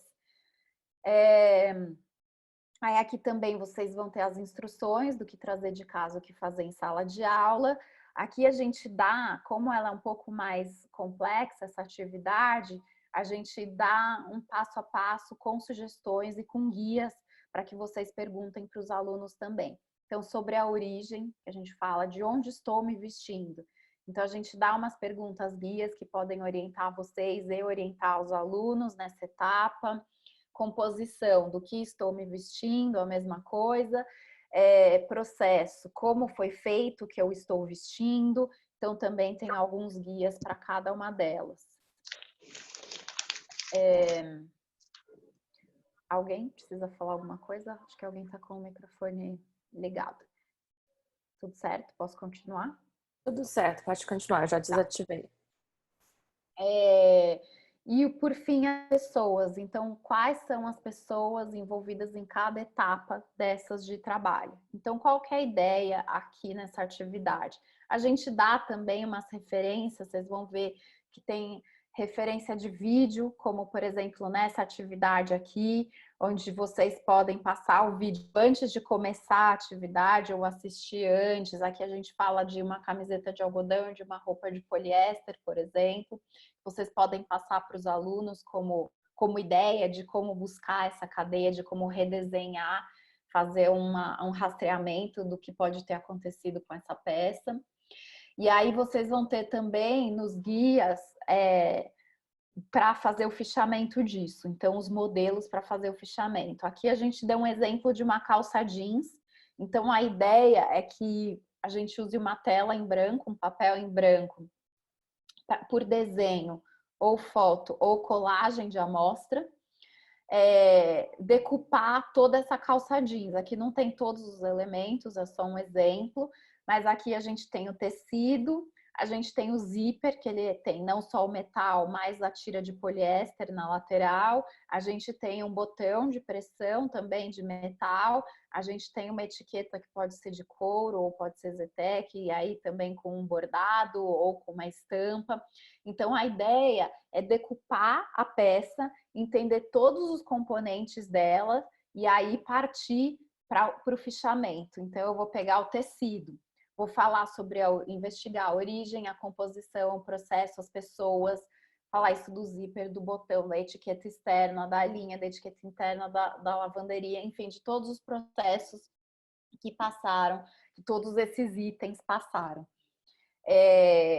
Aí aqui também vocês vão ter as instruções do que trazer de casa, o que fazer em sala de aula. Aqui a gente dá, como ela é um pouco mais complexa, essa atividade, a gente dá um passo a passo com sugestões e com guias para que vocês perguntem para os alunos também. Então, sobre a origem, a gente fala de onde estou me vestindo. Então, a gente dá umas perguntas guias que podem orientar vocês e orientar os alunos nessa etapa. Composição, do que estou me vestindo, a mesma coisa. Processo, como foi feito o que eu estou vestindo. Então, também tem alguns guias para cada uma delas. Alguém precisa falar alguma coisa? Acho que alguém está com o microfone ligado. Tudo certo? Posso continuar? Tudo certo, pode continuar, já desativei. E por fim, as pessoas. Então, quais são as pessoas envolvidas em cada etapa dessas de trabalho? Então, qual que é a ideia aqui nessa atividade? A gente dá também umas referências, vocês vão ver que tem referência de vídeo, como por exemplo nessa atividade aqui, onde vocês podem passar o vídeo antes de começar a atividade ou assistir antes. Aqui a gente fala de uma camiseta de algodão, de uma roupa de poliéster, por exemplo. Vocês podem passar para os alunos como ideia de como buscar essa cadeia, de como redesenhar, fazer um rastreamento do que pode ter acontecido com essa peça. E aí vocês vão ter também nos guias para fazer o fichamento disso. Então, os modelos para fazer o fichamento. Aqui a gente deu um exemplo de uma calça jeans. Então, a ideia é que a gente use uma tela em branco, um papel em branco, por desenho, ou foto, ou colagem de amostra, decupar toda essa calça jeans. Aqui não tem todos os elementos, é só um exemplo, mas aqui a gente tem o tecido, a gente tem o zíper, que ele tem não só o metal, mas a tira de poliéster na lateral, a gente tem um botão de pressão também de metal, a gente tem uma etiqueta que pode ser de couro ou pode ser Zetec, e aí também com um bordado ou com uma estampa. Então a ideia é decupar a peça, entender todos os componentes dela e aí partir para o fichamento. Então eu vou pegar o tecido, vou falar sobre investigar a origem, a composição, o processo, as pessoas, falar isso do zíper, do botão, da etiqueta externa, da linha, da etiqueta interna, da lavanderia, enfim, de todos os processos que passaram, que todos esses itens passaram.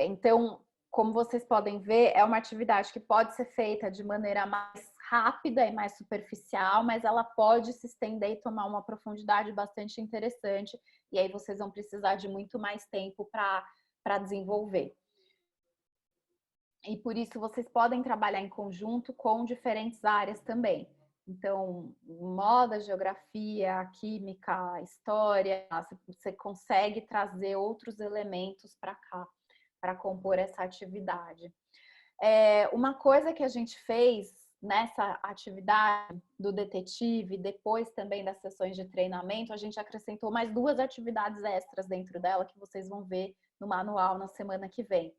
Então, como vocês podem ver, é uma atividade que pode ser feita de maneira mais rápida e mais superficial, mas ela pode se estender e tomar uma profundidade bastante interessante, e aí vocês vão precisar de muito mais tempo para desenvolver. E por isso vocês podem trabalhar em conjunto com diferentes áreas também. Então, moda, geografia, química, história, você consegue trazer outros elementos para cá, para compor essa atividade. Uma coisa que a gente fez nessa atividade do detetive, depois também das sessões de treinamento, a gente acrescentou mais 2 atividades extras dentro dela, que vocês vão ver no manual na semana que vem.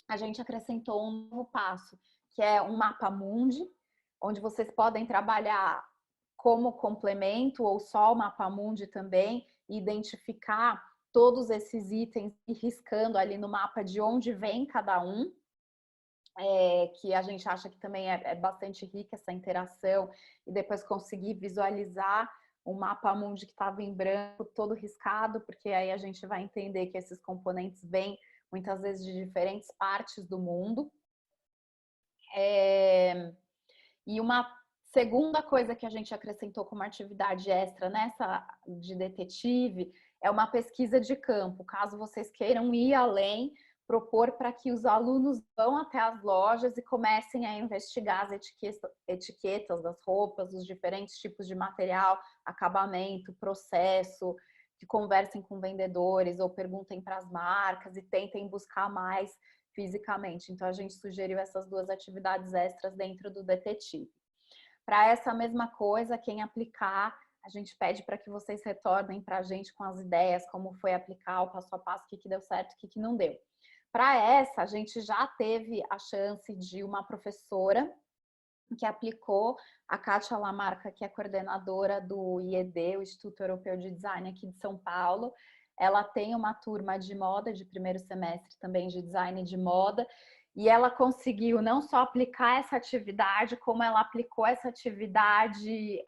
A gente acrescentou um novo passo, que é um mapa mundi, onde vocês podem trabalhar como complemento ou só o mapa mundi também, e identificar todos esses itens e riscando ali no mapa de onde vem cada um, que a gente acha que também é bastante rica essa interação, e depois conseguir visualizar o mapa mundi que estava em branco, todo riscado, porque aí a gente vai entender que esses componentes vêm muitas vezes de diferentes partes do mundo. E uma segunda coisa que a gente acrescentou como atividade extra nessa de detetive é uma pesquisa de campo. Caso vocês queiram ir além, propor para que os alunos vão até as lojas e comecem a investigar as etiquetas das roupas, os diferentes tipos de material, acabamento, processo, que conversem com vendedores ou perguntem para as marcas e tentem buscar mais fisicamente. Então, a gente sugeriu essas 2 atividades extras dentro do detetive. Para essa mesma coisa, quem aplicar, a gente pede para que vocês retornem para a gente com as ideias, como foi aplicar o passo a passo, o que deu certo, o que não deu. Para essa, a gente já teve a chance de uma professora que aplicou, a Kátia Lamarca, que é coordenadora do IED, o Instituto Europeu de Design aqui de São Paulo. Ela tem uma turma de moda, de primeiro semestre também de design de moda, e ela conseguiu não só aplicar essa atividade, como ela aplicou essa atividade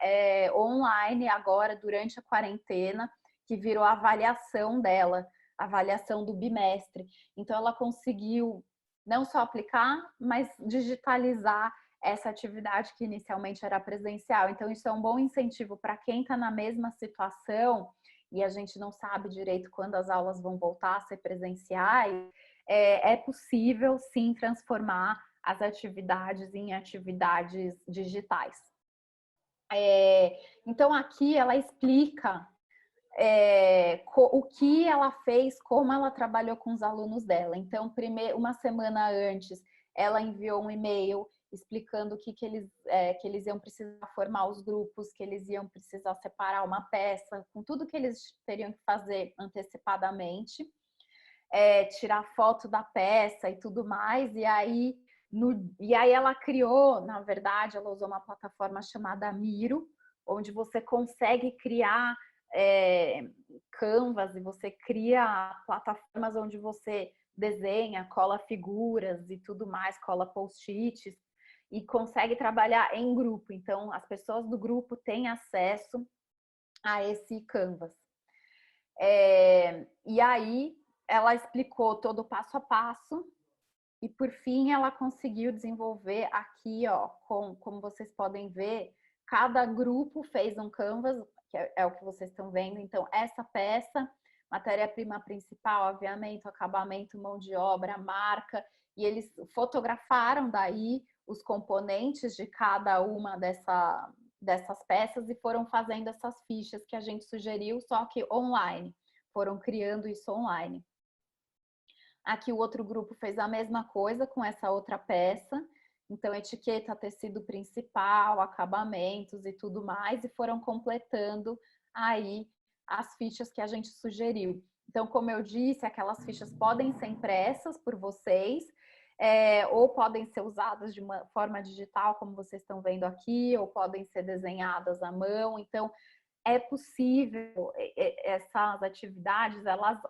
online agora, durante a quarentena, que virou a avaliação dela, a avaliação do bimestre. Então, ela conseguiu não só aplicar, mas digitalizar essa atividade que inicialmente era presencial. Então, isso é um bom incentivo para quem está na mesma situação e a gente não sabe direito quando as aulas vão voltar a ser presenciais. É possível, sim, transformar as atividades em atividades digitais. Então, aqui ela explica o que ela fez, como ela trabalhou com os alunos dela. Então, uma semana antes, ela enviou um e-mail explicando que eles iam precisar formar os grupos, que eles iam precisar separar uma peça, com tudo que eles teriam que fazer antecipadamente, tirar foto da peça e tudo mais. E aí ela criou, na verdade, ela usou uma plataforma chamada Miro, onde você consegue criar Canvas, e você cria plataformas onde você desenha, cola figuras e tudo mais, cola post-its, e consegue trabalhar em grupo. Então, as pessoas do grupo têm acesso a esse Canvas. E aí, ela explicou todo o passo a passo, e por fim, ela conseguiu desenvolver aqui, ó, como vocês podem ver, cada grupo fez um Canvas, que é o que vocês estão vendo. Então, essa peça, matéria-prima principal, aviamento, acabamento, mão de obra, marca, e eles fotografaram daí os componentes de cada uma dessas peças e foram fazendo essas fichas que a gente sugeriu, só que online. Foram criando isso online. Aqui o outro grupo fez a mesma coisa com essa outra peça. Então, etiqueta, tecido principal, acabamentos e tudo mais, e foram completando aí as fichas que a gente sugeriu. Então, como eu disse, aquelas fichas podem ser impressas por vocês, ou podem ser usadas de uma forma digital, como vocês estão vendo aqui, ou podem ser desenhadas à mão. Então, é possível, essas atividades, elas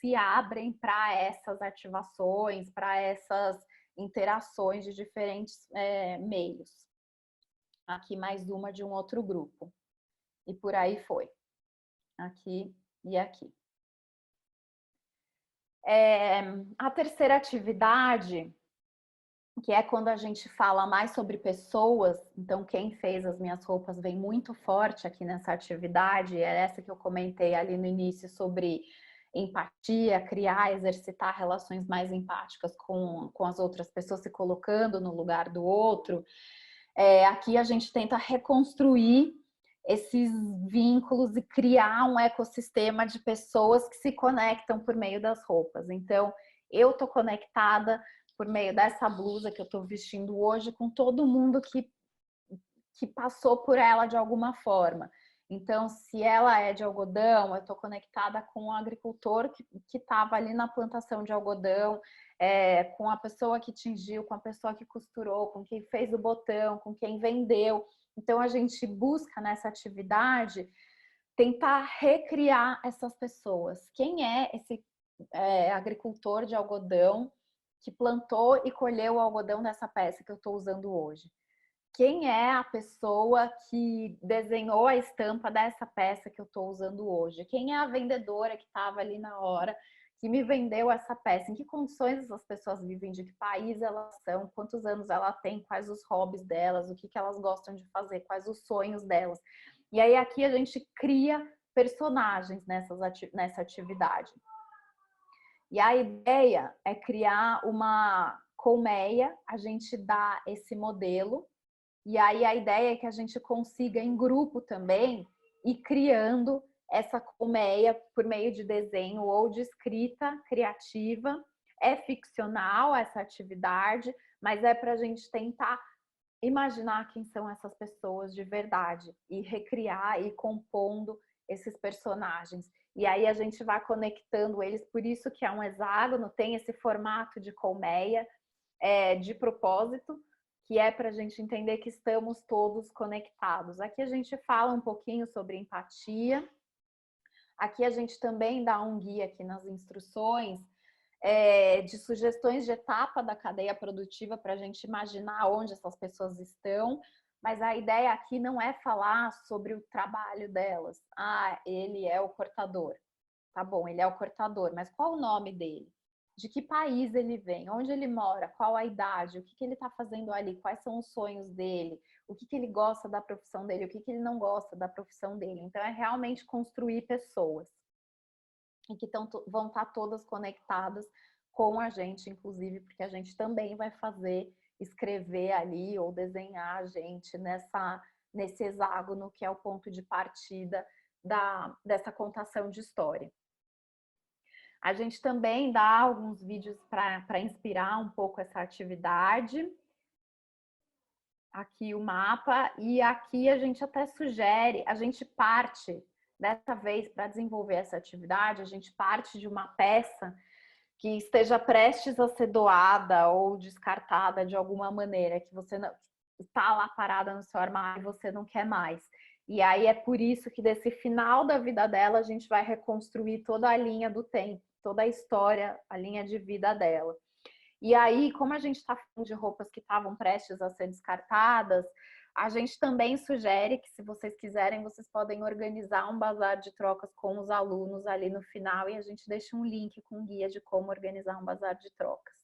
se abrem para essas ativações, para essas interações de diferentes meios. Aqui mais uma de um outro grupo. E por aí foi. Aqui e aqui. A terceira atividade, que é quando a gente fala mais sobre pessoas. Então, quem fez as minhas roupas vem muito forte aqui nessa atividade. É essa que eu comentei ali no início sobre empatia, criar, exercitar relações mais empáticas com as outras pessoas, se colocando no lugar do outro. Aqui a gente tenta reconstruir esses vínculos e criar um ecossistema de pessoas que se conectam por meio das roupas. Então, eu tô conectada por meio dessa blusa que eu tô vestindo hoje com todo mundo que passou por ela de alguma forma. Então, se ela é de algodão, eu estou conectada com o agricultor que estava ali na plantação de algodão, com a pessoa que tingiu, com a pessoa que costurou, com quem fez o botão, com quem vendeu. Então, a gente busca nessa atividade tentar recriar essas pessoas. Quem é esse agricultor de algodão que plantou e colheu o algodão dessa peça que eu estou usando hoje? Quem é a pessoa que desenhou a estampa dessa peça que eu estou usando hoje? Quem é a vendedora que estava ali na hora, que me vendeu essa peça? Em que condições essas pessoas vivem? De que país elas são? Quantos anos ela tem? Quais os hobbies delas? O que elas gostam de fazer? Quais os sonhos delas? E aí aqui a gente cria personagens nessa atividade. E a ideia é criar uma colmeia, a gente dá esse modelo. E aí a ideia é que a gente consiga em grupo também ir criando essa colmeia por meio de desenho ou de escrita criativa. É ficcional essa atividade, mas é para a gente tentar imaginar quem são essas pessoas de verdade e recriar e compondo esses personagens. E aí a gente vai conectando eles, por isso que é um hexágono, tem esse formato de colmeia, de propósito, que é para a gente entender que estamos todos conectados. Aqui a gente fala um pouquinho sobre empatia. Aqui a gente também dá um guia aqui nas instruções de sugestões de etapa da cadeia produtiva para a gente imaginar onde essas pessoas estão, mas a ideia aqui não é falar sobre o trabalho delas. Ah, ele é o cortador. Tá bom, ele é o cortador, mas qual o nome dele? De que país ele vem? Onde ele mora? Qual a idade? O que ele está fazendo ali? Quais são os sonhos dele? O que ele gosta da profissão dele? O que ele não gosta da profissão dele? Então, é realmente construir pessoas e que vão estar todas conectadas com a gente, inclusive, porque a gente também vai escrever ali ou desenhar a gente nesse hexágono que é o ponto de partida dessa contação de história. A gente também dá alguns vídeos para inspirar um pouco essa atividade. Aqui o mapa, e aqui a gente até sugere, a gente parte, dessa vez, para desenvolver essa atividade, a gente parte de uma peça que esteja prestes a ser doada ou descartada de alguma maneira, que você não está lá parada no seu armário e você não quer mais. E aí é por isso que desse final da vida dela a gente vai reconstruir toda a linha do tempo, toda a história, a linha de vida dela. E aí, como a gente está falando de roupas que estavam prestes a ser descartadas, a gente também sugere que, se vocês quiserem, vocês podem organizar um bazar de trocas com os alunos ali no final, e a gente deixa um link com um guia de como organizar um bazar de trocas.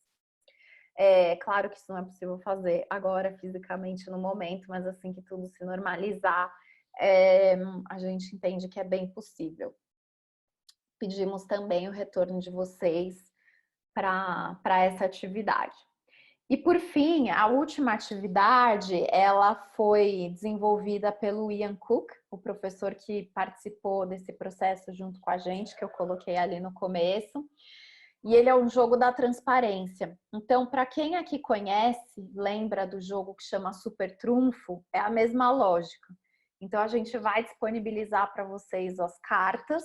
É claro que isso não é possível fazer agora, fisicamente, no momento, mas assim que tudo se normalizar, a gente entende que é bem possível. Pedimos também o retorno de vocês para essa atividade. E por fim, a última atividade, ela foi desenvolvida pelo Ian Cook, o professor que participou desse processo junto com a gente, que eu coloquei ali no começo. E ele é um jogo da transparência. Então, para quem aqui conhece, lembra do jogo que chama Super Trunfo, é a mesma lógica. Então, a gente vai disponibilizar para vocês as cartas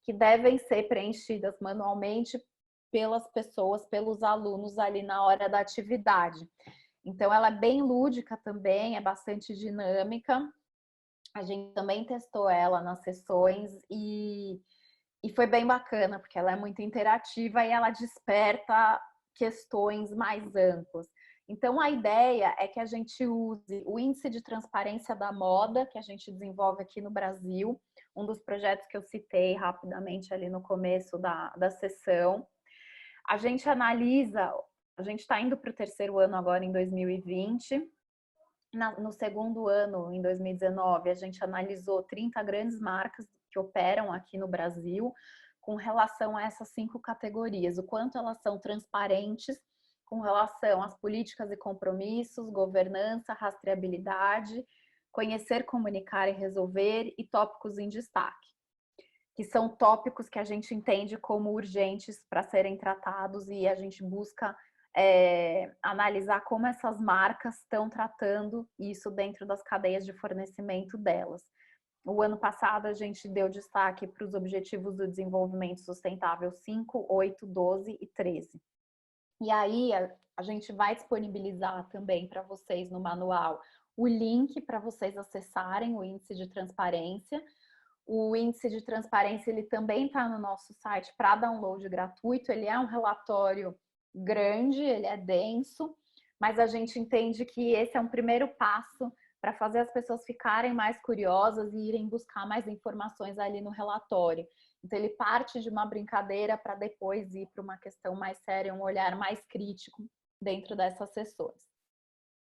que devem ser preenchidas manualmente pelas pessoas, pelos alunos ali na hora da atividade. Então, ela é bem lúdica também, é bastante dinâmica. A gente também testou ela nas sessões e foi bem bacana, porque ela é muito interativa e ela desperta questões mais amplas. Então, a ideia é que a gente use o índice de transparência da moda, que a gente desenvolve aqui no Brasil, um dos projetos que eu citei rapidamente ali no começo da sessão. A gente analisa, a gente está indo para o terceiro ano agora em 2020. No segundo ano, em 2019, a gente analisou 30 grandes marcas que operam aqui no Brasil com relação a essas 5 categorias, o quanto elas são transparentes com relação às políticas e compromissos, governança, rastreabilidade, conhecer, comunicar e resolver e tópicos em destaque, que são tópicos que a gente entende como urgentes para serem tratados e a gente busca analisar como essas marcas estão tratando isso dentro das cadeias de fornecimento delas. O ano passado a gente deu destaque para os Objetivos do Desenvolvimento Sustentável 5, 8, 12 e 13. E aí a gente vai disponibilizar também para vocês no manual o link para vocês acessarem o índice de transparência. O índice de transparência ele também está no nosso site para download gratuito. Ele é um relatório grande, ele é denso, mas a gente entende que esse é um primeiro passo para fazer as pessoas ficarem mais curiosas e irem buscar mais informações ali no relatório. Então, ele parte de uma brincadeira para depois ir para uma questão mais séria, um olhar mais crítico dentro dessas sessões.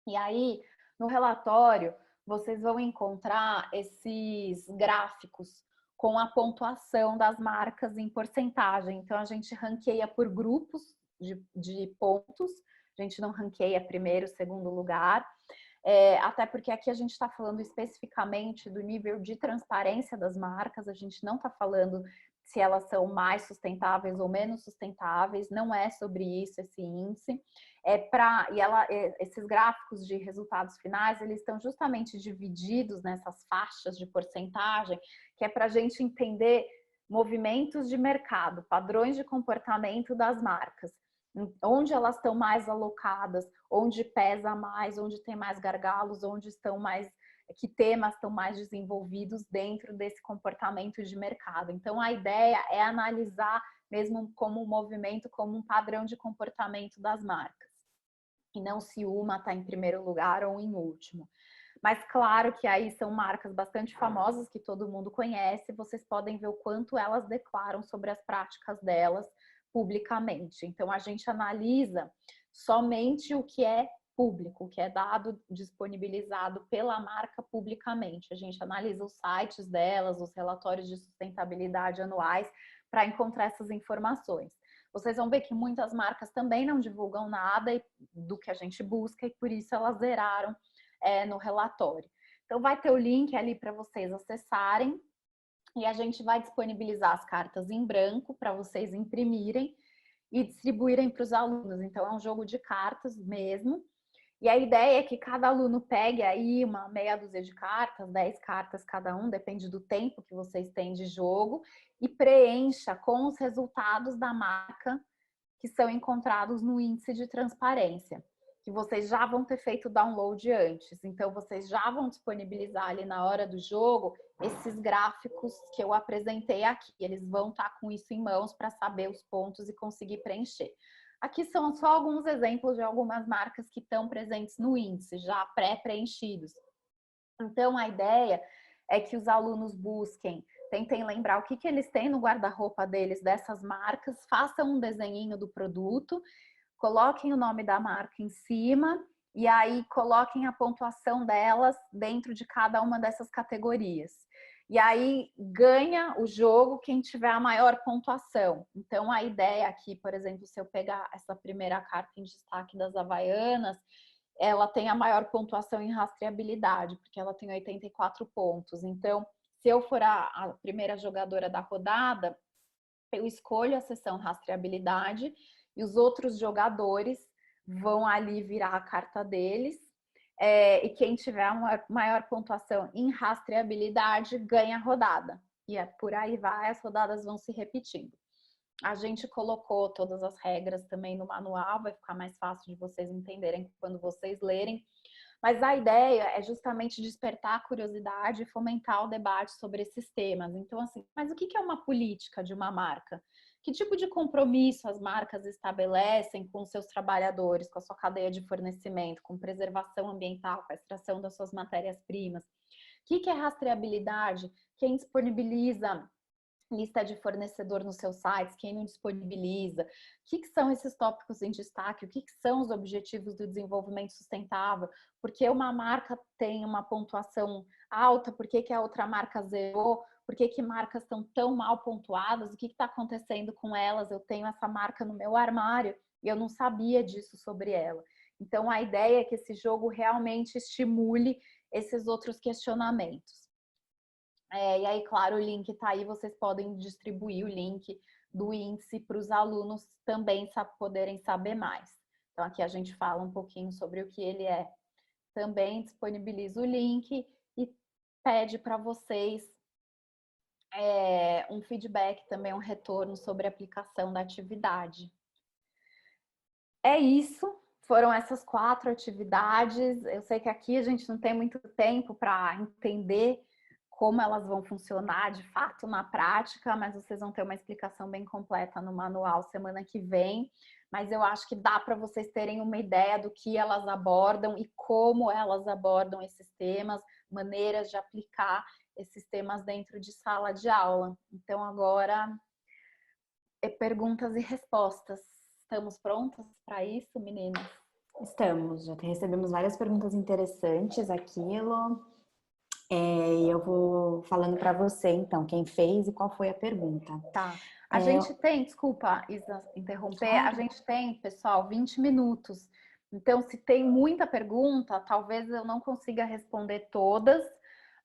E aí, no relatório, vocês vão encontrar esses gráficos com a pontuação das marcas em porcentagem. Então, a gente ranqueia por grupos de pontos, a gente não ranqueia primeiro, segundo lugar, até porque aqui a gente está falando especificamente do nível de transparência das marcas, a gente não está falando se elas são mais sustentáveis ou menos sustentáveis, não é sobre isso esse índice. Esses gráficos de resultados finais, eles estão justamente divididos nessas faixas de porcentagem, que é para a gente entender movimentos de mercado, padrões de comportamento das marcas, onde elas estão mais alocadas, onde pesa mais, onde tem mais gargalos, onde estão mais, que temas estão mais desenvolvidos dentro desse comportamento de mercado. Então, a ideia é analisar mesmo como um movimento, como um padrão de comportamento das marcas. E não se uma está em primeiro lugar ou em último. Mas claro que aí são marcas bastante famosas que todo mundo conhece, vocês podem ver o quanto elas declaram sobre as práticas delas publicamente. Então, a gente analisa somente o que é público, que é dado disponibilizado pela marca publicamente. A gente analisa os sites delas, os relatórios de sustentabilidade anuais para encontrar essas informações. Vocês vão ver que muitas marcas também não divulgam nada do que a gente busca e por isso elas zeraram no relatório. Então vai ter o link ali para vocês acessarem e a gente vai disponibilizar as cartas em branco para vocês imprimirem e distribuírem para os alunos. Então é um jogo de cartas mesmo. E a ideia é que cada aluno pegue aí uma meia dúzia de cartas, 10 cartas cada um, depende do tempo que vocês têm de jogo, e preencha com os resultados da marca que são encontrados no índice de transparência, que vocês já vão ter feito o download antes. Então, vocês já vão disponibilizar ali na hora do jogo esses gráficos que eu apresentei aqui. Eles vão estar com isso em mãos para saber os pontos e conseguir preencher. Aqui são só alguns exemplos de algumas marcas que estão presentes no índice, já pré-preenchidos. Então, a ideia é que os alunos busquem, tentem lembrar o que eles têm no guarda-roupa deles dessas marcas, façam um desenhinho do produto, coloquem o nome da marca em cima e aí coloquem a pontuação delas dentro de cada uma dessas categorias. E aí ganha o jogo quem tiver a maior pontuação. Então, a ideia aqui, por exemplo, se eu pegar essa primeira carta em destaque das Havaianas, ela tem a maior pontuação em rastreabilidade, porque ela tem 84 pontos. Então, se eu for a primeira jogadora da rodada, eu escolho a seção rastreabilidade e os outros jogadores vão ali virar a carta deles. E quem tiver a maior pontuação em rastreabilidade ganha a rodada. E por aí vai, as rodadas vão se repetindo. A gente colocou todas as regras também no manual, vai ficar mais fácil de vocês entenderem quando vocês lerem. Mas a ideia é justamente despertar a curiosidade e fomentar o debate sobre esses temas. Então, assim, mas o que é uma política de uma marca? Que tipo de compromisso as marcas estabelecem com seus trabalhadores, com a sua cadeia de fornecimento, com preservação ambiental, com a extração das suas matérias-primas? O que é rastreabilidade? Quem disponibiliza lista de fornecedor nos seus sites, quem não disponibiliza, o que são esses tópicos em destaque, o que são os objetivos do desenvolvimento sustentável, por que uma marca tem uma pontuação alta, por que a outra marca zerou, por que marcas estão tão mal pontuadas, o que está acontecendo com elas, eu tenho essa marca no meu armário e eu não sabia disso sobre ela. Então a ideia é que esse jogo realmente estimule esses outros questionamentos. E aí, claro, o link está aí, vocês podem distribuir o link do índice para os alunos também poderem saber mais. Então, aqui a gente fala um pouquinho sobre o que ele é. Também disponibiliza o link e pede para vocês um feedback, também um retorno sobre a aplicação da atividade. É isso. Foram essas 4 atividades. Eu sei que aqui a gente não tem muito tempo para entender como elas vão funcionar de fato na prática, mas vocês vão ter uma explicação bem completa no manual semana que vem. Mas eu acho que dá para vocês terem uma ideia do que elas abordam e como elas abordam esses temas, maneiras de aplicar esses temas dentro de sala de aula. Então agora perguntas e respostas. Estamos prontas para isso, meninas? Estamos, já recebemos várias perguntas interessantes aqui, Elô. E eu vou falando para você, então, quem fez e qual foi a pergunta. Tá. A gente tem, desculpa, Isa, interromper, claro. A gente tem, pessoal, 20 minutos. Então, se tem muita pergunta, talvez eu não consiga responder todas,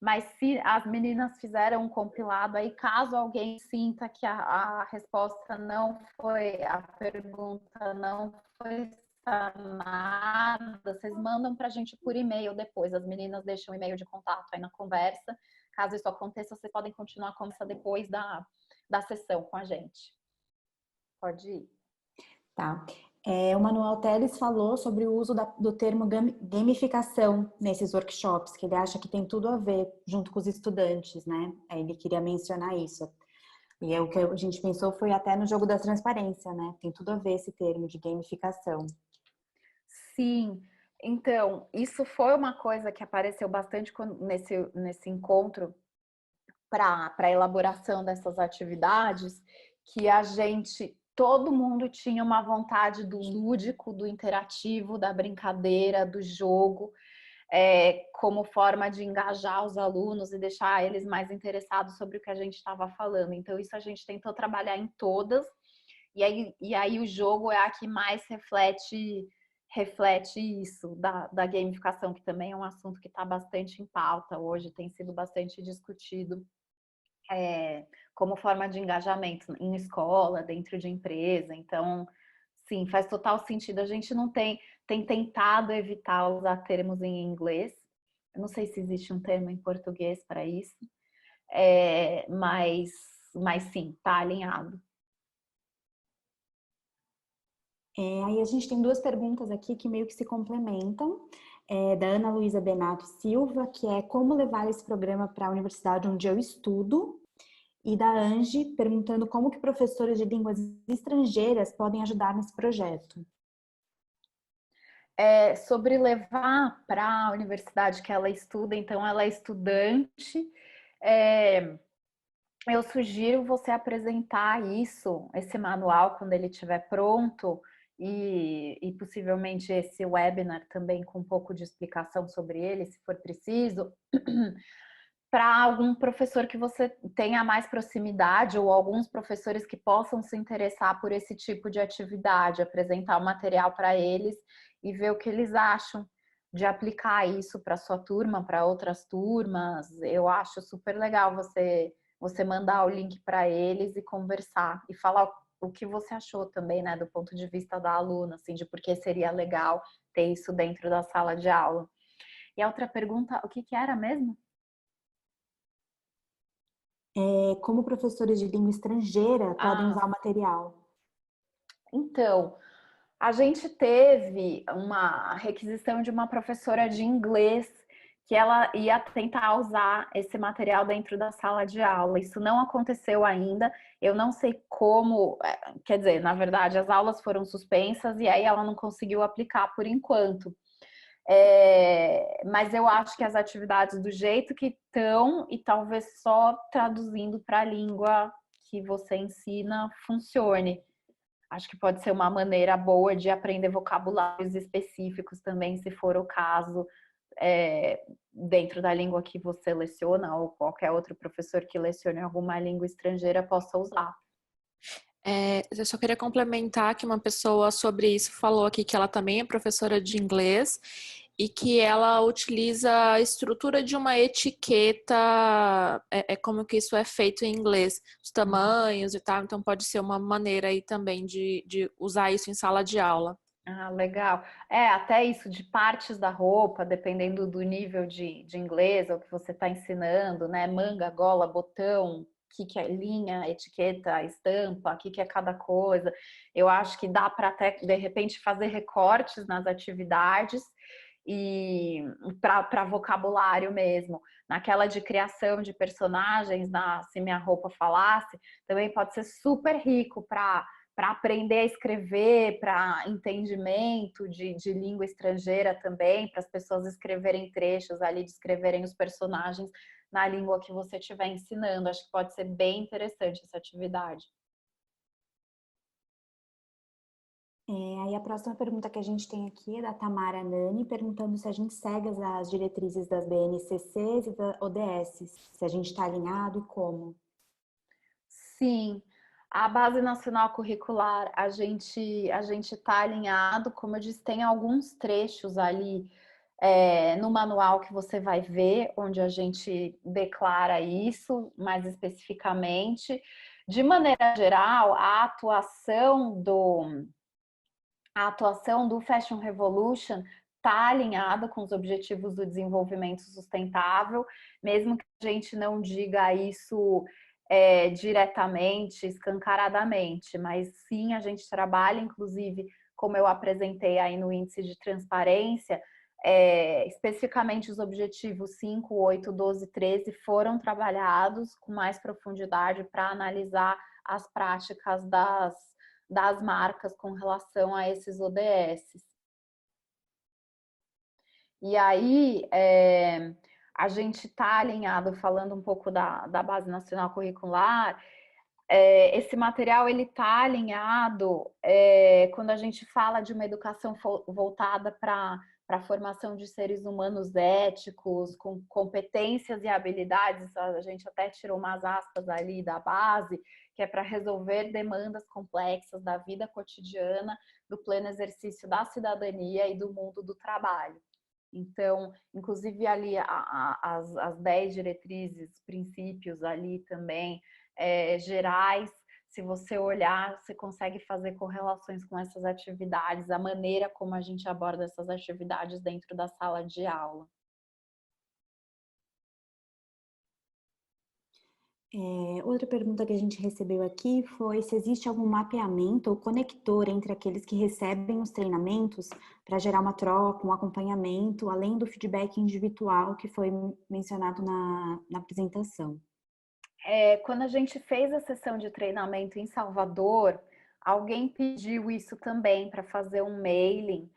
Mas se as meninas fizeram um compilado aí, caso alguém sinta que a resposta não foi, a pergunta não foi sanada, vocês mandam para a gente por e-mail depois. As meninas deixam um e-mail de contato aí na conversa. Caso isso aconteça, vocês podem continuar a conversa depois da sessão com a gente. Pode ir. Tá. O Manuel Teles falou sobre o uso do termo gamificação nesses workshops, que ele acha que tem tudo a ver junto com os estudantes, né? Ele queria mencionar isso. E o que a gente pensou foi até no jogo da transparência, né? Tem tudo a ver esse termo de gamificação. Sim, então, isso foi uma coisa que apareceu bastante nesse encontro para a elaboração dessas atividades, que todo mundo tinha uma vontade do lúdico, do interativo, da brincadeira, do jogo, como forma de engajar os alunos e deixar eles mais interessados sobre o que a gente estava falando. Então, isso a gente tentou trabalhar em todas, e aí o jogo é a que mais reflete isso, da gamificação, que também é um assunto que está bastante em pauta hoje, tem sido bastante discutido. Como forma de engajamento em escola, dentro de empresa. Então, sim, faz total sentido. A gente não tem tentado evitar usar termos em inglês. Eu não sei se existe um termo em português para isso, mas sim, está alinhado. Aí a gente tem duas perguntas aqui que meio que se complementam. Da Ana Luísa Benato Silva, que é como levar esse programa para a universidade onde eu estudo, e da Angie, perguntando como que professores de línguas estrangeiras podem ajudar nesse projeto. Sobre levar para a universidade que ela estuda, então ela é estudante, eu sugiro você apresentar esse manual, quando ele estiver pronto, e possivelmente esse webinar também com um pouco de explicação sobre ele, se for preciso, para algum professor que você tenha mais proximidade ou alguns professores que possam se interessar por esse tipo de atividade, apresentar o material para eles e ver o que eles acham de aplicar isso para sua turma, para outras turmas. Eu acho super legal você mandar o link para eles e conversar e falar o que você achou também, né, do ponto de vista da aluna, assim, de por que seria legal ter isso dentro da sala de aula. E a outra pergunta, o que era mesmo? Como professores de língua estrangeira podem usar o material? Então, a gente teve uma requisição de uma professora de inglês que ela ia tentar usar esse material dentro da sala de aula. Isso não aconteceu ainda. Eu não sei como, quer dizer, na verdade, as aulas foram suspensas e aí ela não conseguiu aplicar por enquanto. Mas eu acho que as atividades do jeito que estão e talvez só traduzindo para a língua que você ensina funcione. Acho que pode ser uma maneira boa de aprender vocabulários específicos também, se for o caso, dentro da língua que você leciona ou qualquer outro professor que lecione alguma língua estrangeira possa usar. Eu só queria complementar que uma pessoa sobre isso falou aqui que ela também é professora de inglês e que ela utiliza a estrutura de uma etiqueta, como que isso é feito em inglês, os tamanhos e tal, então pode ser uma maneira aí também de usar isso em sala de aula. Ah, legal. Até isso de partes da roupa, dependendo do nível de inglês ou que você está ensinando, né? Manga, gola, botão, o que é linha, etiqueta, estampa, o que é cada coisa. Eu acho que dá para até, de repente, fazer recortes nas atividades e para vocabulário mesmo. Naquela de criação de personagens, Se Minha Roupa Falasse, também pode ser super rico para aprender a escrever, para entendimento de língua estrangeira também, para as pessoas escreverem trechos ali, descreverem os personagens na língua que você estiver ensinando. Acho que pode ser bem interessante essa atividade. Aí a próxima pergunta que a gente tem aqui é da Tamara Nani, perguntando se a gente segue as diretrizes das BNCCs e da ODS, se a gente está alinhado e como. Sim, a Base Nacional Curricular, a gente está alinhado, como eu disse, tem alguns trechos ali no manual que você vai ver, onde a gente declara isso mais especificamente. De maneira geral, a atuação do Fashion Revolution está alinhada com os objetivos do desenvolvimento sustentável, mesmo que a gente não diga isso diretamente, escancaradamente, mas sim a gente trabalha, inclusive, como eu apresentei aí no índice de transparência, especificamente os objetivos 5, 8, 12, 13 foram trabalhados com mais profundidade para analisar as práticas das marcas com relação a esses ODS. E aí, a gente está alinhado, falando um pouco da Base Nacional Curricular, esse material ele está alinhado quando a gente fala de uma educação voltada para a formação de seres humanos éticos, com competências e habilidades, a gente até tirou umas aspas ali da base, que é para resolver demandas complexas da vida cotidiana, do pleno exercício da cidadania e do mundo do trabalho. Então, inclusive ali as 10 diretrizes, princípios ali também, gerais, se você olhar, você consegue fazer correlações com essas atividades, a maneira como a gente aborda essas atividades dentro da sala de aula. Outra pergunta que a gente recebeu aqui foi se existe algum mapeamento ou conector entre aqueles que recebem os treinamentos para gerar uma troca, um acompanhamento, além do feedback individual que foi mencionado na apresentação. Quando a gente fez a sessão de treinamento em Salvador, alguém pediu isso também para fazer um mailing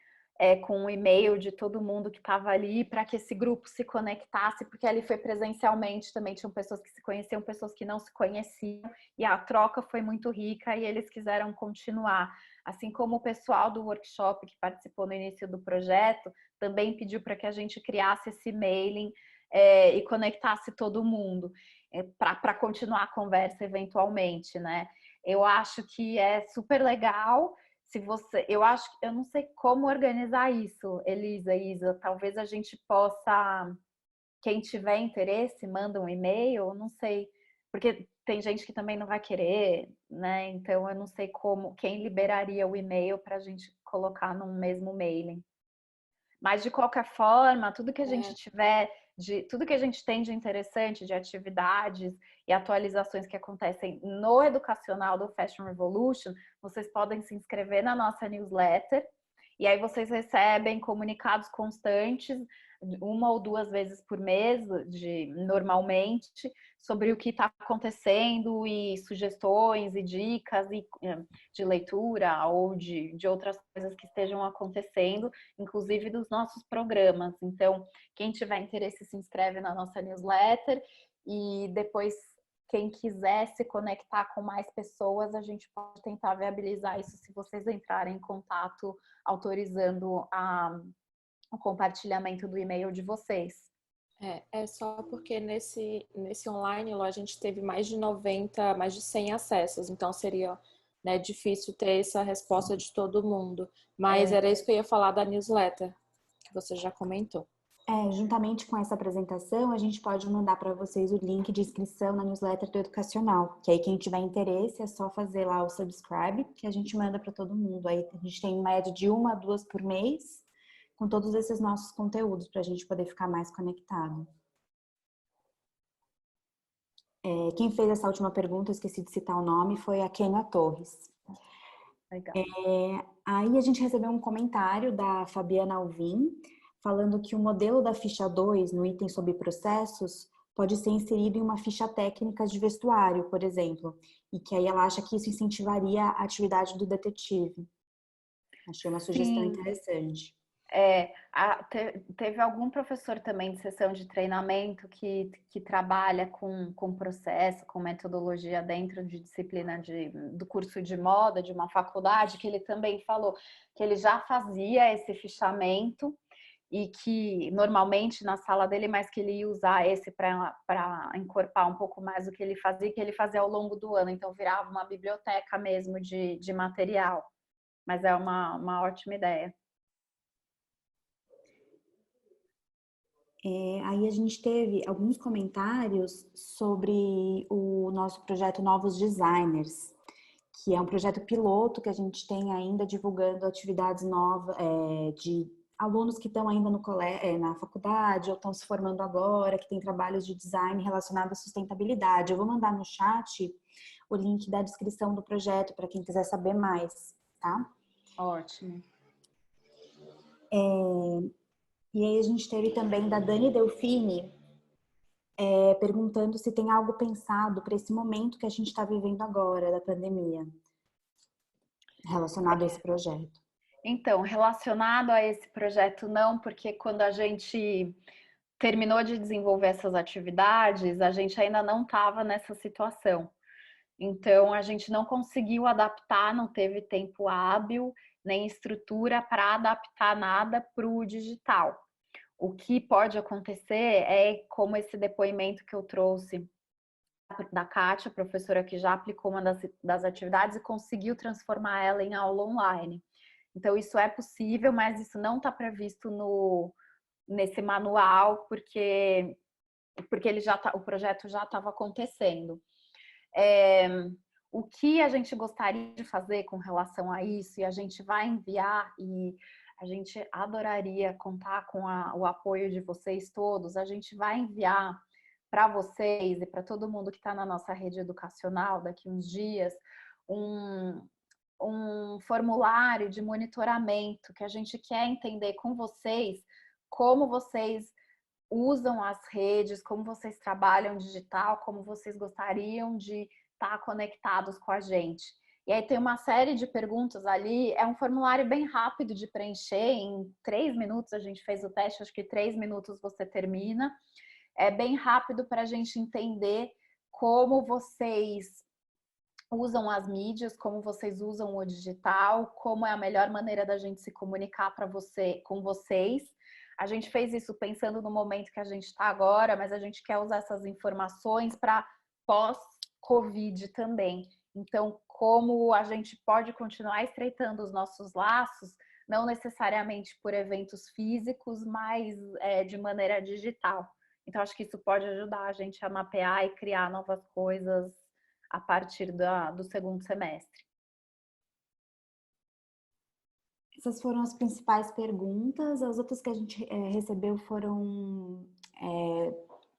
com o e-mail de todo mundo que estava ali, para que esse grupo se conectasse, porque ali foi presencialmente também, tinham pessoas que se conheciam, pessoas que não se conheciam, e a troca foi muito rica e eles quiseram continuar. Assim como o pessoal do workshop que participou no início do projeto, também pediu para que a gente criasse esse mailing e conectasse todo mundo para continuar a conversa eventualmente, né? Eu acho que é super legal. Se você, eu não sei como organizar isso, Elisa, Isa. Talvez a gente possa, quem tiver interesse, manda um e-mail, não sei, porque tem gente que também não vai querer, né? Então eu não sei quem liberaria o e-mail para a gente colocar num mesmo mailing. Mas de qualquer forma, tudo que a gente tiver, tudo que a gente tem de interessante, de atividades e atualizações que acontecem no educacional do Fashion Revolution, vocês podem se inscrever na nossa newsletter. E aí vocês recebem comunicados constantes, 1 ou 2 vezes por mês, normalmente, sobre o que está acontecendo e sugestões e dicas de leitura ou de outras coisas que estejam acontecendo, inclusive dos nossos programas. Então, quem tiver interesse se inscreve na nossa newsletter e depois quem quiser se conectar com mais pessoas, a gente pode tentar viabilizar isso se vocês entrarem em contato autorizando o compartilhamento do e-mail de vocês. É só porque nesse online lá a gente teve mais de 100 acessos, então seria, né, difícil ter essa resposta de todo mundo. Mas era isso que eu ia falar da newsletter, que você já comentou. Juntamente com essa apresentação, a gente pode mandar para vocês o link de inscrição na newsletter do Educacional, que aí quem tiver interesse é só fazer lá o subscribe, que a gente manda para todo mundo. Aí a gente tem média de 1 a 2 por mês, com todos esses nossos conteúdos, para a gente poder ficar mais conectado. Quem fez essa última pergunta, eu esqueci de citar o nome, foi a Kênia Torres. Legal. Aí a gente recebeu um comentário da Fabiana Alvim, falando que o modelo da ficha 2, no item sobre processos, pode ser inserido em uma ficha técnica de vestuário, por exemplo, e que aí ela acha que isso incentivaria a atividade do detetive. Achei uma sugestão interessante. Teve algum professor também de sessão de treinamento que trabalha com processo, com metodologia dentro de disciplina do curso de moda de uma faculdade, que ele também falou que ele já fazia esse fichamento e que normalmente na sala dele, mas que ele ia usar esse para encorpar um pouco mais o que ele fazia ao longo do ano, então virava uma biblioteca mesmo de material, mas é uma ótima ideia. Aí a gente teve alguns comentários sobre o nosso projeto Novos Designers, que é um projeto piloto que a gente tem ainda divulgando atividades novas de alunos que estão ainda no na faculdade ou estão se formando agora, que tem trabalhos de design relacionados à sustentabilidade. Eu vou mandar no chat o link da descrição do projeto para quem quiser saber mais, tá? Ótimo. E aí a gente teve também da Dani Delfini perguntando se tem algo pensado para esse momento que a gente está vivendo agora, da pandemia, relacionado a esse projeto. Então, relacionado a esse projeto, não, porque quando a gente terminou de desenvolver essas atividades, a gente ainda não estava nessa situação. Então, a gente não conseguiu adaptar, não teve tempo hábil, nem estrutura para adaptar nada para o digital. O que pode acontecer é como esse depoimento que eu trouxe da Kátia, professora que já aplicou uma das atividades e conseguiu transformar ela em aula online. Então, isso é possível, mas isso não está previsto nesse manual, porque o projeto já estava acontecendo. O que a gente gostaria de fazer com relação a isso, e a gente vai enviar, e a gente adoraria contar com o apoio de vocês todos, a gente vai enviar para vocês e para todo mundo que está na nossa rede educacional daqui uns dias, um formulário de monitoramento que a gente quer entender com vocês como vocês usam as redes, como vocês trabalham digital, como vocês gostariam de estar conectados com a gente. E aí tem uma série de perguntas ali, é um formulário bem rápido de preencher, em 3 minutos a gente fez o teste, acho que 3 minutos você termina. É bem rápido para a gente entender como vocês usam as mídias, como vocês usam o digital, como é a melhor maneira da gente se comunicar com vocês. A gente fez isso pensando no momento que a gente está agora, mas a gente quer usar essas informações para pós-Covid também. Então, como a gente pode continuar estreitando os nossos laços, não necessariamente por eventos físicos, mas de maneira digital. Então, acho que isso pode ajudar a gente a mapear e criar novas coisas a partir do segundo semestre. Essas foram as principais perguntas. As outras que a gente recebeu foram,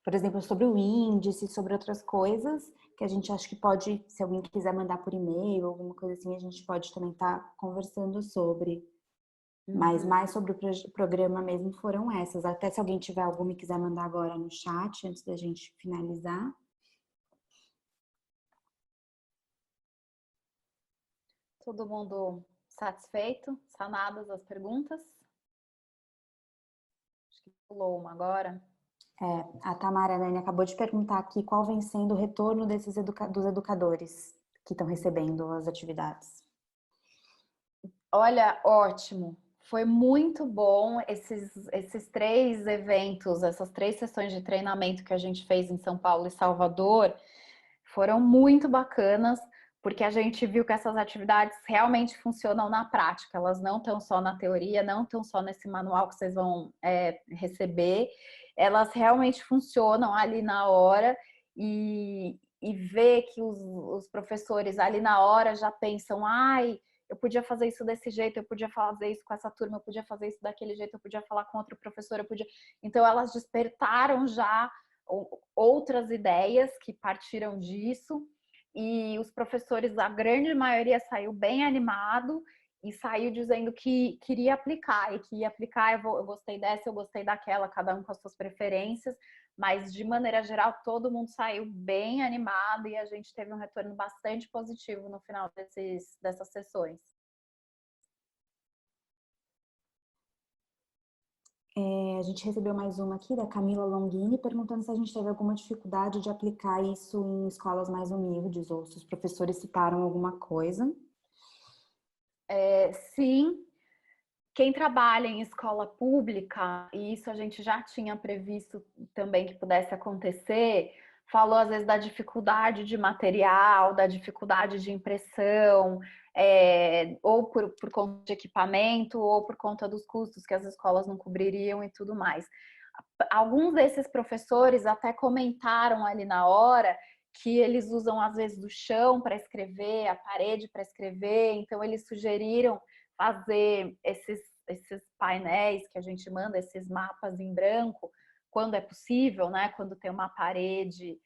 por exemplo, sobre o índice, sobre outras coisas, que a gente acha que pode, se alguém quiser mandar por e-mail, alguma coisa assim, a gente pode também estar conversando sobre. Mas mais sobre o programa mesmo foram essas. Até se alguém tiver alguma e quiser mandar agora no chat, antes da gente finalizar. Todo mundo satisfeito? Sanadas as perguntas? Acho que pulou uma agora. A Tamara Nani acabou de perguntar aqui qual vem sendo o retorno dos educadores que estão recebendo as atividades. Olha, ótimo. Foi muito bom esses 3 eventos, essas 3 sessões de treinamento que a gente fez em São Paulo e Salvador. Foram muito bacanas, porque a gente viu que essas atividades realmente funcionam na prática. Elas não estão só na teoria, não estão só nesse manual que vocês vão receber. Elas realmente funcionam ali na hora e ver que os professores ali na hora já pensam, ai, eu podia fazer isso desse jeito, eu podia fazer isso com essa turma, eu podia fazer isso daquele jeito, eu podia falar com outro professor, eu podia... Então, elas despertaram já outras ideias que partiram disso, e os professores, a grande maioria saiu bem animado e saiu dizendo que queria aplicar, e que ia aplicar, eu gostei dessa, eu gostei daquela, cada um com as suas preferências, mas de maneira geral todo mundo saiu bem animado e a gente teve um retorno bastante positivo no final dessas sessões. A gente recebeu mais uma aqui da Camila Longini perguntando se a gente teve alguma dificuldade de aplicar isso em escolas mais humildes ou se os professores citaram alguma coisa. Sim, quem trabalha em escola pública, e isso a gente já tinha previsto também que pudesse acontecer, falou às vezes da dificuldade de material, da dificuldade de impressão, ou por conta de equipamento, ou por conta dos custos que as escolas não cobririam e tudo mais. alguns desses professores até comentaram ali na hora que eles usam às vezes o chão para escrever, a parede para escrever, então eles sugeriram fazer esses painéis que a gente manda, esses mapas em branco, quando é possível, né? Quando tem uma parede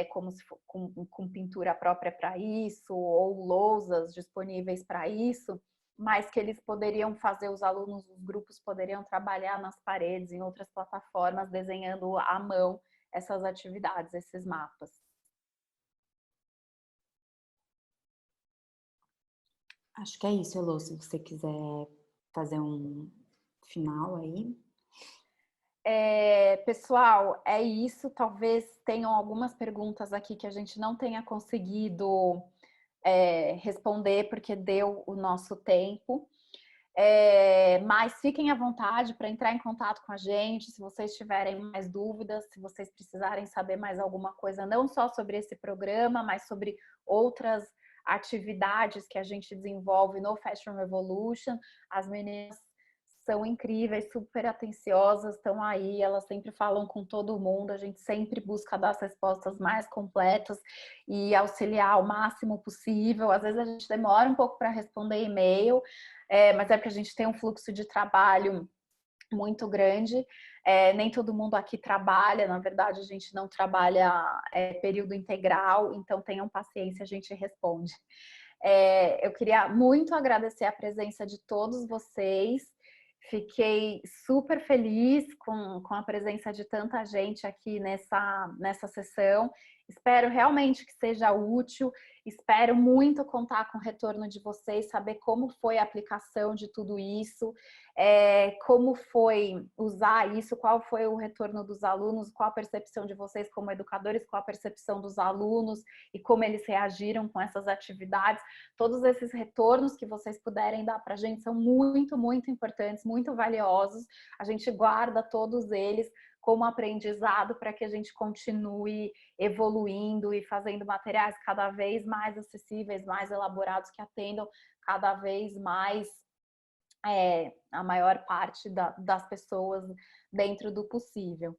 como se for, com pintura própria para isso, ou lousas disponíveis para isso, mas que eles poderiam fazer, os alunos, os grupos poderiam trabalhar nas paredes, em outras plataformas, desenhando à mão essas atividades, esses mapas. Acho que é isso, Elô, se você quiser fazer um final aí. Pessoal, é isso. Talvez tenham algumas perguntas aqui que a gente não tenha conseguido responder porque deu o nosso tempo. Mas fiquem à vontade para entrar em contato com a gente, se vocês tiverem mais dúvidas, se vocês precisarem saber mais alguma coisa, não só sobre esse programa, mas sobre outras atividades que a gente desenvolve no Fashion Revolution. As meninas são incríveis, super atenciosas, estão aí, elas sempre falam com todo mundo, a gente sempre busca dar as respostas mais completas e auxiliar o máximo possível. Às vezes a gente demora um pouco para responder e-mail, mas é porque a gente tem um fluxo de trabalho muito grande. Nem todo mundo aqui trabalha, na verdade a gente não trabalha período integral, então tenham paciência, a gente responde. Eu queria muito agradecer a presença de todos vocês. Fiquei super feliz com a presença de tanta gente aqui nessa sessão. Espero realmente que seja útil. Espero muito contar com o retorno de vocês, saber como foi a aplicação de tudo isso, como foi usar isso, qual foi o retorno dos alunos, qual a percepção de vocês como educadores, qual a percepção dos alunos e como eles reagiram com essas atividades. Todos esses retornos que vocês puderem dar para a gente são muito, muito importantes, muito valiosos. A gente guarda todos eles como aprendizado para que a gente continue evoluindo e fazendo materiais cada vez mais acessíveis, mais elaborados, que atendam cada vez mais a maior parte das pessoas dentro do possível.